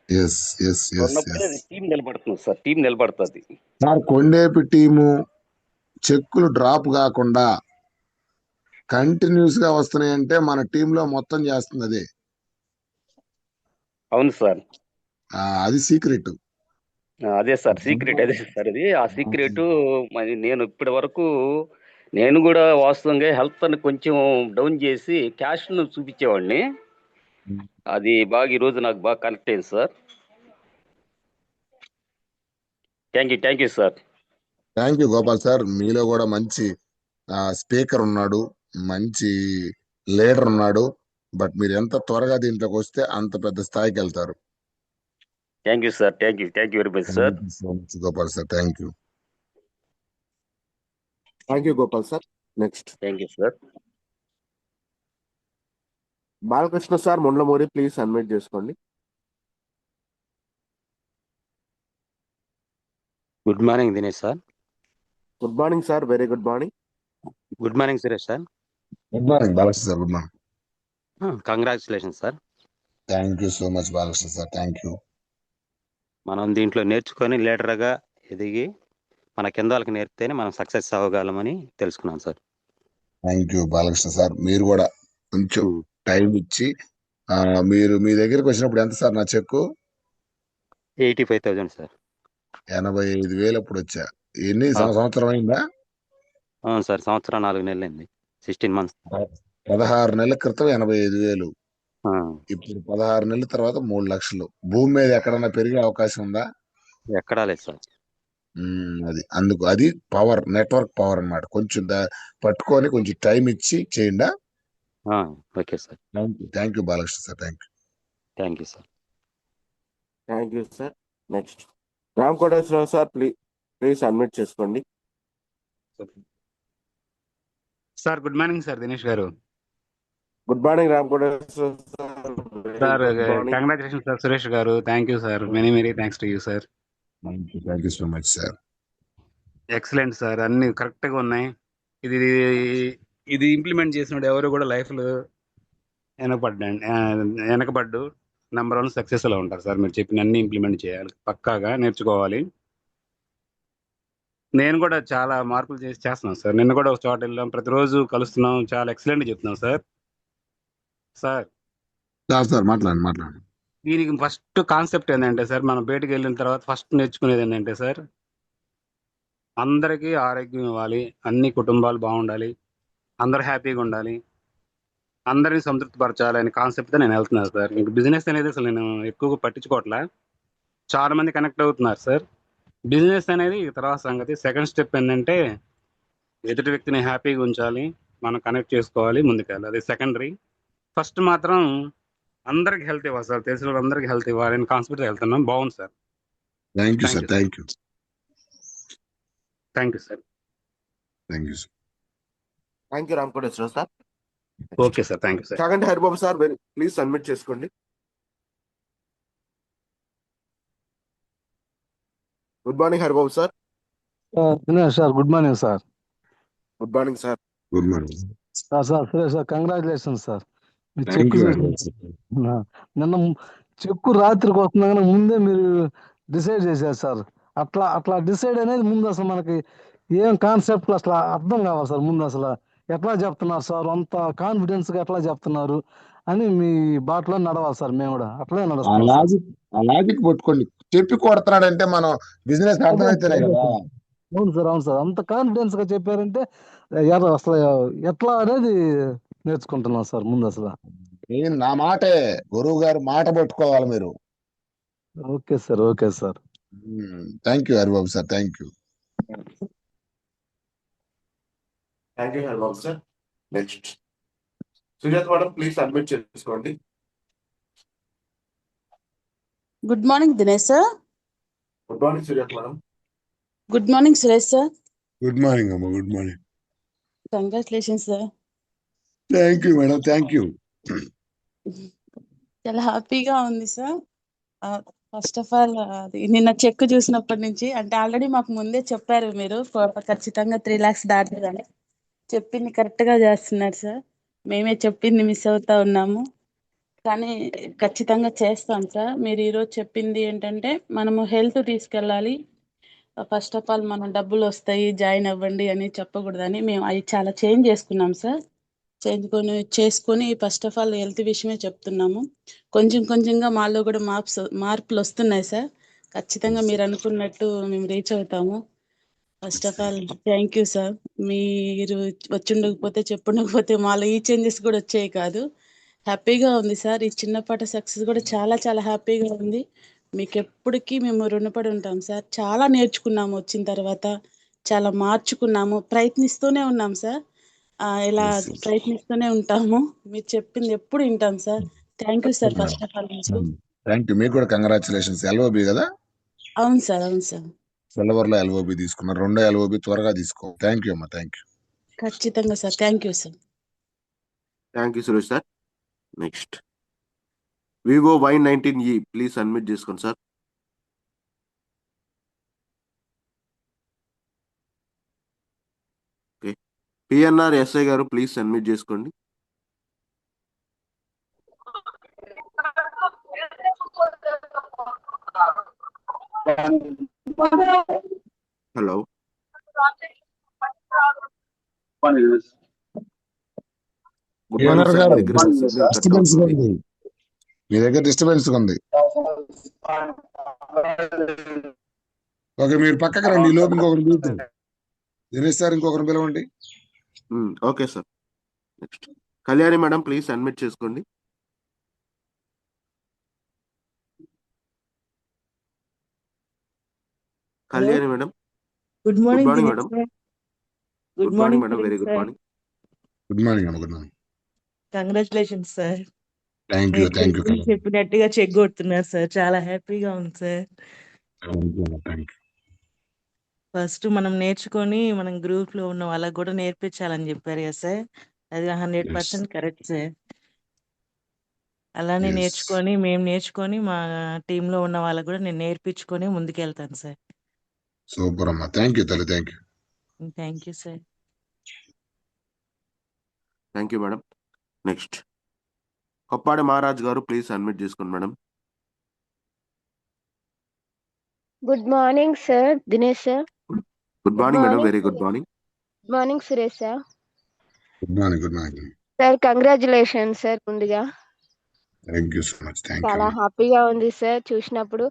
Speaker 11: ఉన్నప్పుడే అది టీం నిలబడుతుంది సార్. టీం నిలబడుతుంది
Speaker 1: సార్. కొండేపి టీము చెక్కులు డ్రాప్ కాకుండా కంటిన్యూస్ గా వస్తున్నాయంటే మన టీంలో మొత్తం చేస్తుంది అదే.
Speaker 11: అవును సార్.
Speaker 1: అది సీక్రెట్.
Speaker 11: అదే సార్ సీక్రెట్, అదే సార్ అది. ఆ సీక్రెట్ మరి నేను ఇప్పటి వరకు నేను కూడా వాస్తవంగా హెల్త్ అని కొంచెం డౌన్ చేసి క్యాష్ను చూపించేవాడిని. అది బాగా ఈరోజు నాకు బాగా కనెక్ట్ అయింది sir. Thank you sir.
Speaker 1: Thank you Gopal sir. మీలో కూడా మంచి స్పీకర్ ఉన్నాడు, మంచి లీడర్ ఉన్నాడు. బట్ మీరు ఎంత త్వరగా దీంట్లోకి వస్తే అంత పెద్ద స్థాయికి వెళ్తారు.
Speaker 11: Thank you sir. Thank you very much sir.
Speaker 1: Gopal sir, thank you.
Speaker 2: Thank you Gopal sir. Next
Speaker 11: thank you sir.
Speaker 2: Balakrishna sir Mundlamuri, please submit చేసుకోండి.
Speaker 12: Good morning Dinesh sir.
Speaker 2: Good morning sir, very good morning.
Speaker 12: Good morning Suresh sir.
Speaker 1: Good morning Balakrishna sir, good morning.
Speaker 12: Congratulation sir.
Speaker 1: Thank you so much Balakrishna sir, thank you.
Speaker 12: మనం దీంట్లో నేర్చుకొని లీడర్గా ఎదిగి మన కింద వాళ్ళకి నేర్పితేనే మనం సక్సెస్ అవ్వగలమని తెలుసుకున్నాం sir.
Speaker 1: Thank you Balakrishna sir. మీరు కూడా కొంచెం టైం ఇచ్చి మీరు మీ దగ్గరికి వచ్చినప్పుడు ఎంత సార్ నా చెక్కు?
Speaker 12: 85,000 సార్.
Speaker 1: 85,000 అప్పుడు వచ్చా. ఎన్ని సంవత్సరం అయిందా?
Speaker 12: అవును సార్, సంవత్సరం 4 నెలలు అయింది. 16 months.
Speaker 1: 16 నెలల క్రితం 85,000. ఇప్పుడు 16 నెలల తర్వాత 3 లక్షలు. భూమి మీద ఎక్కడన్నా పెరిగే అవకాశం ఉందా?
Speaker 12: ఎక్కడా లేదు సార్.
Speaker 1: అది పవర్, నెట్వర్క్ పవర్ అన్నమాట. కొంచెం పట్టుకొని కొంచెం టైం ఇచ్చి చేయండి.
Speaker 12: Okay sir.
Speaker 1: Thank you Balakrishna sir, thank you.
Speaker 12: Thank you sir.
Speaker 2: Thank you sir. Next Ram Koteswararao sir, please submit చేసుకోండి.
Speaker 13: Sir good morning sir. Dinesh garu
Speaker 2: good morning. Ram Koteswararao
Speaker 13: sir, congratulation sir. Suresh garu thank you sir. Many thanks to you sir.
Speaker 1: Thank you so much sir.
Speaker 13: Excellent sir. అన్ని కరెక్ట్గా ఉన్నాయి. ఇది implement చేసినప్పుడు ఎవరు కూడా లైఫ్లో వెనకబడ్డు number 1 సక్సెస్లో ఉంటారు సార్. మీరు చెప్పిన అన్ని ఇంప్లిమెంట్ చేయాలి, పక్కాగా నేర్చుకోవాలి. నేను కూడా చాలా మార్పులు చేస్తున్నాను సార్. నిన్న కూడా ఒక చోట వెళ్ళాం, ప్రతిరోజు కలుస్తున్నాం, చాలా ఎక్సలెంట్ చెప్తున్నాం సార్. సార్
Speaker 1: సార్ మాట్లాడండి.
Speaker 13: దీనికి ఫస్ట్ కాన్సెప్ట్ ఏంటంటే సార్, మనం బయటకు వెళ్ళిన తర్వాత ఫస్ట్ నేర్చుకునేది ఏంటంటే సార్, అందరికీ ఆరోగ్యం ఇవ్వాలి, అన్ని కుటుంబాలు బాగుండాలి, అందరూ హ్యాపీగా ఉండాలి, అందరినీ సంతృప్తి పరచాలి అనే కాన్సెప్ట్తో నేను వెళ్తున్నాను సార్. ఇంక బిజినెస్ అనేది అసలు నేను ఎక్కువగా పట్టించుకోవట్లే. చాలా మంది కనెక్ట్ అవుతున్నారు సార్. బిజినెస్ అనేది తర్వాత సంగతి. సెకండ్ స్టెప్ ఏంటంటే ఎదుటి వ్యక్తిని హ్యాపీగా ఉంచాలి, మనం కనెక్ట్ చేసుకోవాలి, ముందుకెళ్ళాలి, అది సెకండరీ. ఫస్ట్ మాత్రం అందరికి హెల్త్ ఇవ్వాలి సార్, తెలిసిన వాళ్ళందరికీ హెల్త్ ఇవ్వాలి అని కాన్సెప్ట్తో వెళ్తున్నాం. బాగుంది sir.
Speaker 1: Thank you sir.
Speaker 13: Thank you sir.
Speaker 2: Thank you Ramakoteswara sir.
Speaker 13: Okay sir, thank you sir.
Speaker 2: కాకండి హరిబాబు సార్, ప్లీజ్ సబ్మిట్ చేసుకోండి. Good morning Haribabu sir.
Speaker 14: Sir good morning sir.
Speaker 2: Good morning sir.
Speaker 1: Good morning
Speaker 14: sir congratulation sir. మీ cheque నిన్న cheque రాత్రికి వస్తున్నా కానీ ముందే మీరు decide చేశారు సార్. అట్లా డిసైడ్ అనేది ముందు అసలు మనకి ఏం కాన్సెప్ట్ అసలు అర్థం కావాలి సార్. ముందు అసలు ఎట్లా చెప్తున్నారు సార్, అంత కాన్ఫిడెన్స్ గా ఎట్లా చెప్తున్నారు అని మీ బాటలో నడవాలి సార్. మేము కూడా అట్లే నడుస్తాం.
Speaker 1: లాజిక్ పట్టుకోండి. చెప్పి కొడుతున్నాడంటే మనం బిజినెస్ అర్థమైతేనే కదా.
Speaker 14: అవును సార్. అంత కాన్ఫిడెన్స్ గా చెప్పారంటే అసలు ఎట్లా అనేది నేర్చుకుంటున్నాం సార్. ముందు అసలు
Speaker 1: నా మాటే, గురువు గారు మాట పట్టుకోవాలి మీరు.
Speaker 14: Okay sir.
Speaker 1: Thank you Haribabu sir. Thank you
Speaker 2: Haribabu sir. Next Sujatha madam, please submit చేసుకోండి.
Speaker 15: Good morning Dinesh sir.
Speaker 2: Good morning Sujatha madam.
Speaker 15: Good morning Suresh sir.
Speaker 1: Good morning అమ్మా. Good morning.
Speaker 15: Congratulations sir.
Speaker 1: Thank you madam. Thank you.
Speaker 15: చాలా హ్యాపీగా ఉంది sir. First of all అది నిన్న check చూసినప్పటి నుంచి, అంటే ఆల్రెడీ మాకు ముందే చెప్పారు మీరు ఖచ్చితంగా 3 lakhs దాటుదని. చెప్పింది కరెక్ట్ గా చేస్తున్నారు సార్. మేమే చెప్పింది మిస్ అవుతా ఉన్నాము, కానీ ఖచ్చితంగా చేస్తాం సార్. మీరు ఈరోజు చెప్పింది ఏంటంటే మనము హెల్త్ తీసుకెళ్ళాలి. ఫస్ట్ ఆఫ్ ఆల్ మనం డబ్బులు వస్తాయి జాయిన్ అవ్వండి అని చెప్పకూడదని మేము అవి చాలా చేంజ్ చేసుకున్నాం సార్. చేసుకొని ఫస్ట్ ఆఫ్ ఆల్ హెల్త్ విషయమే చెప్తున్నాము. కొంచెంగా మాలో కూడా మార్పులు వస్తున్నాయి సార్. ఖచ్చితంగా మీరు అనుకున్నట్టు మేము రీచ్ అవుతాము. First of all thank you sir. మీరు వచ్చుండకపోతే చెప్పుండకపోతే మాలో ఈ చేంజెస్ కూడా వచ్చాయి కాదు. హ్యాపీగా ఉంది సార్. ఈ చిన్నపాటి సక్సెస్ కూడా చాలా చాలా హ్యాపీగా ఉంది. మీకు ఎప్పటికీ మేము రుణపడి ఉంటాం సార్. చాలా నేర్చుకున్నాము వచ్చిన తర్వాత, చాలా మార్చుకున్నాము, ప్రయత్నిస్తూనే ఉన్నాం సార్. ఇలా ప్రయత్నిస్తూనే ఉంటాము. మీరు చెప్పింది ఎప్పుడు వింటాం sir. Thank you sir. First of all
Speaker 1: thank you. మీకు కూడా కంగ్రాచులేషన్స్. ఎల్ఓబి కదా?
Speaker 15: అవును సార్.
Speaker 1: సిల్వర్ లో ఎల్ఓబి తీసుకున్నారు. 2వ ఎల్ఓబి త్వరగా తీసుకో. థ్యాంక్ యూ అమ్మా. Thank you.
Speaker 15: ఖచ్చితంగా sir. Thank you sir.
Speaker 2: Thank you Suresh sir. Next Vivo Y19E, please submit చేసుకోండి sir. Okay. PNR SI garu, please submit చేసుకోండి. హలో. Good morning sir.
Speaker 1: మీ దగ్గర డిస్టర్బెన్స్ ఉంది. ఓకే, మీరు పక్కకి రండి. ఈ లోపు ఇంకొకరు పిలుస్తారు. దినేష్ సార్ ఇంకొకరు పిలవండి.
Speaker 2: Okay sir. Next Kalyani madam, please submit చేసుకోండి. Kalyani madam.
Speaker 16: Good morning
Speaker 2: madam. Good morning madam. Very good morning.
Speaker 1: Good morning అమ్మ. Good morning.
Speaker 16: Congratulations sir.
Speaker 1: Thank you. Thank you.
Speaker 16: చెప్పినట్టుగా చెక్ కొడుతున్నారు సార్. చాలా హ్యాపీగా ఉంది సార్. ఫస్ట్ మనం నేర్చుకొని మనం గ్రూప్ లో ఉన్న వాళ్ళకి కూడా నేర్పించాలని చెప్పారు కదా సార్. అది 100% కరెక్ట్ సార్. అలానే మేము నేర్చుకొని మా టీమ్ లో ఉన్న వాళ్ళకి కూడా నేను నేర్పించుకొని ముందుకెళ్తాను సార్.
Speaker 1: సూపర్ అమ్మా. థ్యాంక్ యూ తల్లి. Thank you.
Speaker 16: Thank you sir.
Speaker 2: Thank you madam. Next Koppadi Maharaj garu, please submit చేసుకోండి madam.
Speaker 17: Good morning sir. Dinesh sir.
Speaker 2: Good
Speaker 17: good
Speaker 2: morning madam,
Speaker 17: morning
Speaker 2: very good morning.
Speaker 17: Good morning Suresh sir.
Speaker 1: Good morning. Good morning.
Speaker 17: Sir congratulation sir ముందుగా.
Speaker 1: Thank you so much. Thank you
Speaker 17: చాలా
Speaker 1: అమ్మా.
Speaker 17: హ్యాపీగా ఉంది sir చూసినప్పుడు.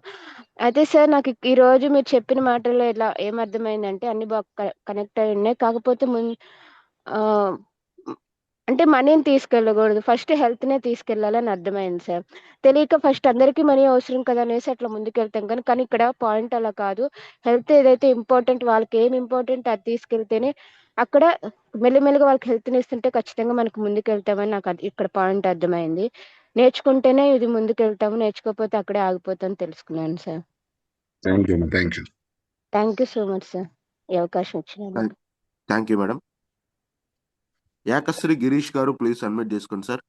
Speaker 17: అయితే sir నాకు ఈ రోజు మీరు చెప్పిన మాటల్లో ఇలా ఏమర్థమైందంటే అన్ని బాగా కనెక్ట్ అయి ఉన్నాయి. కాకపోతే ఆ, అంటే మనీని తీసుకెళ్ళకూడదు, ఫస్ట్ హెల్త్నే తీసుకెళ్ళాలని అర్థమైంది సార్. తెలియక ఫస్ట్ అందరికీ మనీ అవసరం కదా అనేసి అట్లా ముందుకెళ్తాం కానీ ఇక్కడ పాయింట్ అలా కాదు. హెల్త్ ఏదైతే ఇంపార్టెంట్, వాళ్ళకి ఏం ఇంపార్టెంట్ అది తీసుకెళ్తేనే అక్కడ మెల్లిమెల్లిగా వాళ్ళకి హెల్త్ని ఇస్తుంటే ఖచ్చితంగా మనకు ముందుకెళ్తామని నాకు ఇక్కడ పాయింట్ అర్థమైంది. నేర్చుకుంటేనే ఇది ముందుకెళ్తాము, నేర్చుకోకపోతే అక్కడే ఆగిపోతామని తెలుసుకున్నాను సార్.
Speaker 1: థ్యాంక్ యూ అమ్మా. Thank you.
Speaker 17: Thank you so much sir ఈ అవకాశం ఇచ్చినందుకు.
Speaker 2: Thank you madam. యాకశ్రీ గిరీష్ గారు ప్లీజ్ సబ్మిట్ చేసుకోండి sir.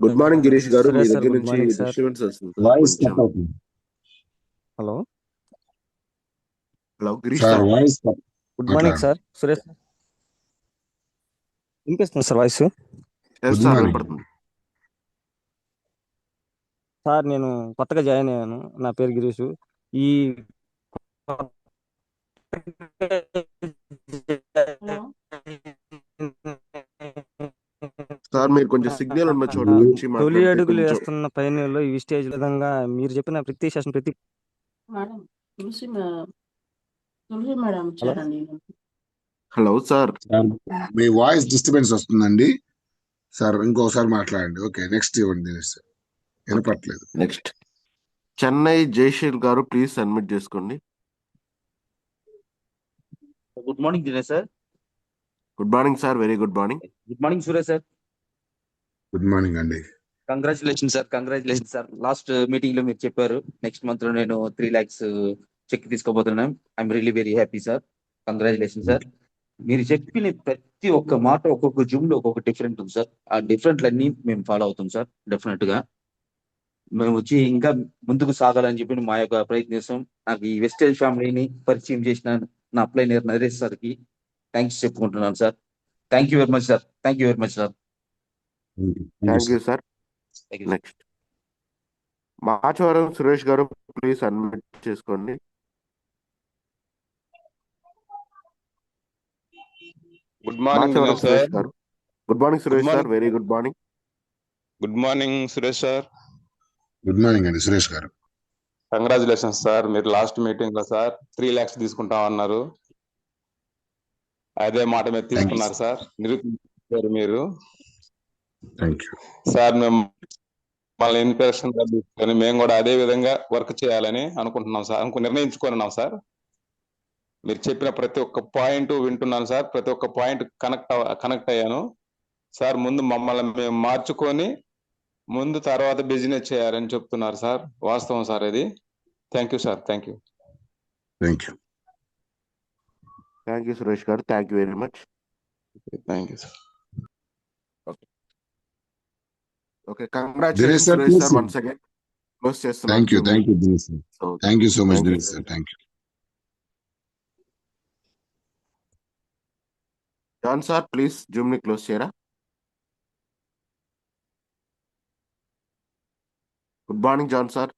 Speaker 2: Good morning Girish garu, మీ దగ్గర నుంచి డిస్టర్బెన్స్ వస్తుంది సార్
Speaker 1: వాయిస్
Speaker 2: కొంచెం.
Speaker 1: కట్ అవుతుంది
Speaker 18: hello
Speaker 2: hello Girish
Speaker 1: sir.
Speaker 2: Sir.
Speaker 1: Voice
Speaker 18: good morning
Speaker 1: మాట్లాడండి.
Speaker 18: సార్. సురేష్ వినిపిస్తుంది sir voice?
Speaker 2: Yes
Speaker 1: good
Speaker 2: sir,
Speaker 1: morning.
Speaker 2: వినపడుతుంది.
Speaker 18: సార్ నేను కొత్తగా జాయిన్ అయ్యాను, నా పేరు గిరీష్. ఈ
Speaker 2: సార్ మీరు కొంచెం సిగ్నల్ ఉన్న చోట నుంచి
Speaker 18: తొలి
Speaker 2: మాట్లాడితే
Speaker 18: అడుగులు
Speaker 2: కొంచెం.
Speaker 18: వేస్తున్న పైనలో ఈ స్టేజ్ విధంగా మీరు చెప్పిన ప్రతి సెషన్ ప్రతి
Speaker 15: మేడం తులసి మేడం
Speaker 18: హలో
Speaker 15: వచ్చారండి.
Speaker 2: Hello sir.
Speaker 1: సార్ మీ వాయిస్ డిస్టర్బెన్స్ వస్తుందండి సార్. ఇంకోసారి మాట్లాడండి. ఓకే, నెక్స్ట్ ఇవ్వండి దినేష్ సార్. వినపట్లేదు.
Speaker 2: Next Chennai Jayasheel garu please submit చేసుకోండి.
Speaker 19: Good morning Dinesh sir.
Speaker 2: Good morning sir, very good morning.
Speaker 19: Good morning Suresh sir.
Speaker 1: Good morning అండి.
Speaker 19: Congratulation sir, congratulation sir. Last meeting లో మీరు చెప్పారు నెక్స్ట్ మంత్ లో నేను 3 lakhs చెక్ తీసుకోబోతున్నాను. I'm really very happy sir. Congratulation sir. మీరు చెప్పిన ప్రతి ఒక్క మాట ఒక్కొక్క జూమ్ లో ఒక్కొక్క డిఫరెంట్ ఉంది సార్. ఆ డిఫరెంట్లన్నీ మేము ఫాలో అవుతాం సార్ డెఫినెట్ గా. మేము వచ్చి ఇంకా ముందుకు సాగాలని చెప్పి మా యొక్క ప్రయత్నిస్తాం. నాకు ఈ వెస్టేజ్ ఫ్యామిలీని పరిచయం చేసిన నా అప్లైనర్ నరేష్ సార్కి థ్యాంక్స్ చెప్పుకుంటున్నాను sir. Thank you very much sir. Thank you very much sir.
Speaker 2: Thank you sir. Next Machavaram Suresh garu please submit చేసుకోండి.
Speaker 20: Good morning
Speaker 2: Machavaram
Speaker 20: Dinesh
Speaker 2: Suresh
Speaker 20: sir.
Speaker 2: Garu. Good morning
Speaker 20: good
Speaker 2: Suresh sir,
Speaker 20: morning.
Speaker 2: Very good morning.
Speaker 20: Good morning Suresh sir.
Speaker 1: Good morning అండి Suresh garu.
Speaker 20: Congratulations sir. మీరు last meeting లో sir 3 lakhs తీసుకుంటామన్నారు. అదే మాట మీరు తీసుకున్నారు sir, నిరూపించారు మీరు.
Speaker 1: Thank you
Speaker 20: sir. మేము మళ్ళీ ఇన్స్పిరేషన్ తీసుకొని మేము కూడా అదే విధంగా వర్క్ చేయాలని అనుకుంటున్నాం సార్, నిర్ణయించుకున్నాం సార్. మీరు చెప్పిన ప్రతి ఒక్క పాయింట్ వింటున్నాను సార్. ప్రతి ఒక్క పాయింట్ కనెక్ట్ అయ్యాను సార్. ముందు మమ్మల్ని మేము మార్చుకొని ముందు తర్వాత బిజినెస్ చేయాలని చెప్తున్నారు సార్. వాస్తవం సార్ ఇది. Thank you sir. Thank you.
Speaker 1: Thank you.
Speaker 2: Thank you Suresh garu, thank you very much.
Speaker 20: Thank you sir.
Speaker 2: Okay,
Speaker 1: Dinesh
Speaker 2: congratulation
Speaker 1: sir
Speaker 2: Suresh
Speaker 1: please.
Speaker 2: Sir. Once again close చేస్తున్నాం
Speaker 1: thank you.
Speaker 2: Zoom
Speaker 1: thank you
Speaker 2: meeting.
Speaker 1: Dinesh sir.
Speaker 2: So,
Speaker 1: thank you so much
Speaker 2: thank you.
Speaker 1: Dinesh sir. Thank you.
Speaker 2: John sir please Zoom ని close చేయరా. Good morning John sir.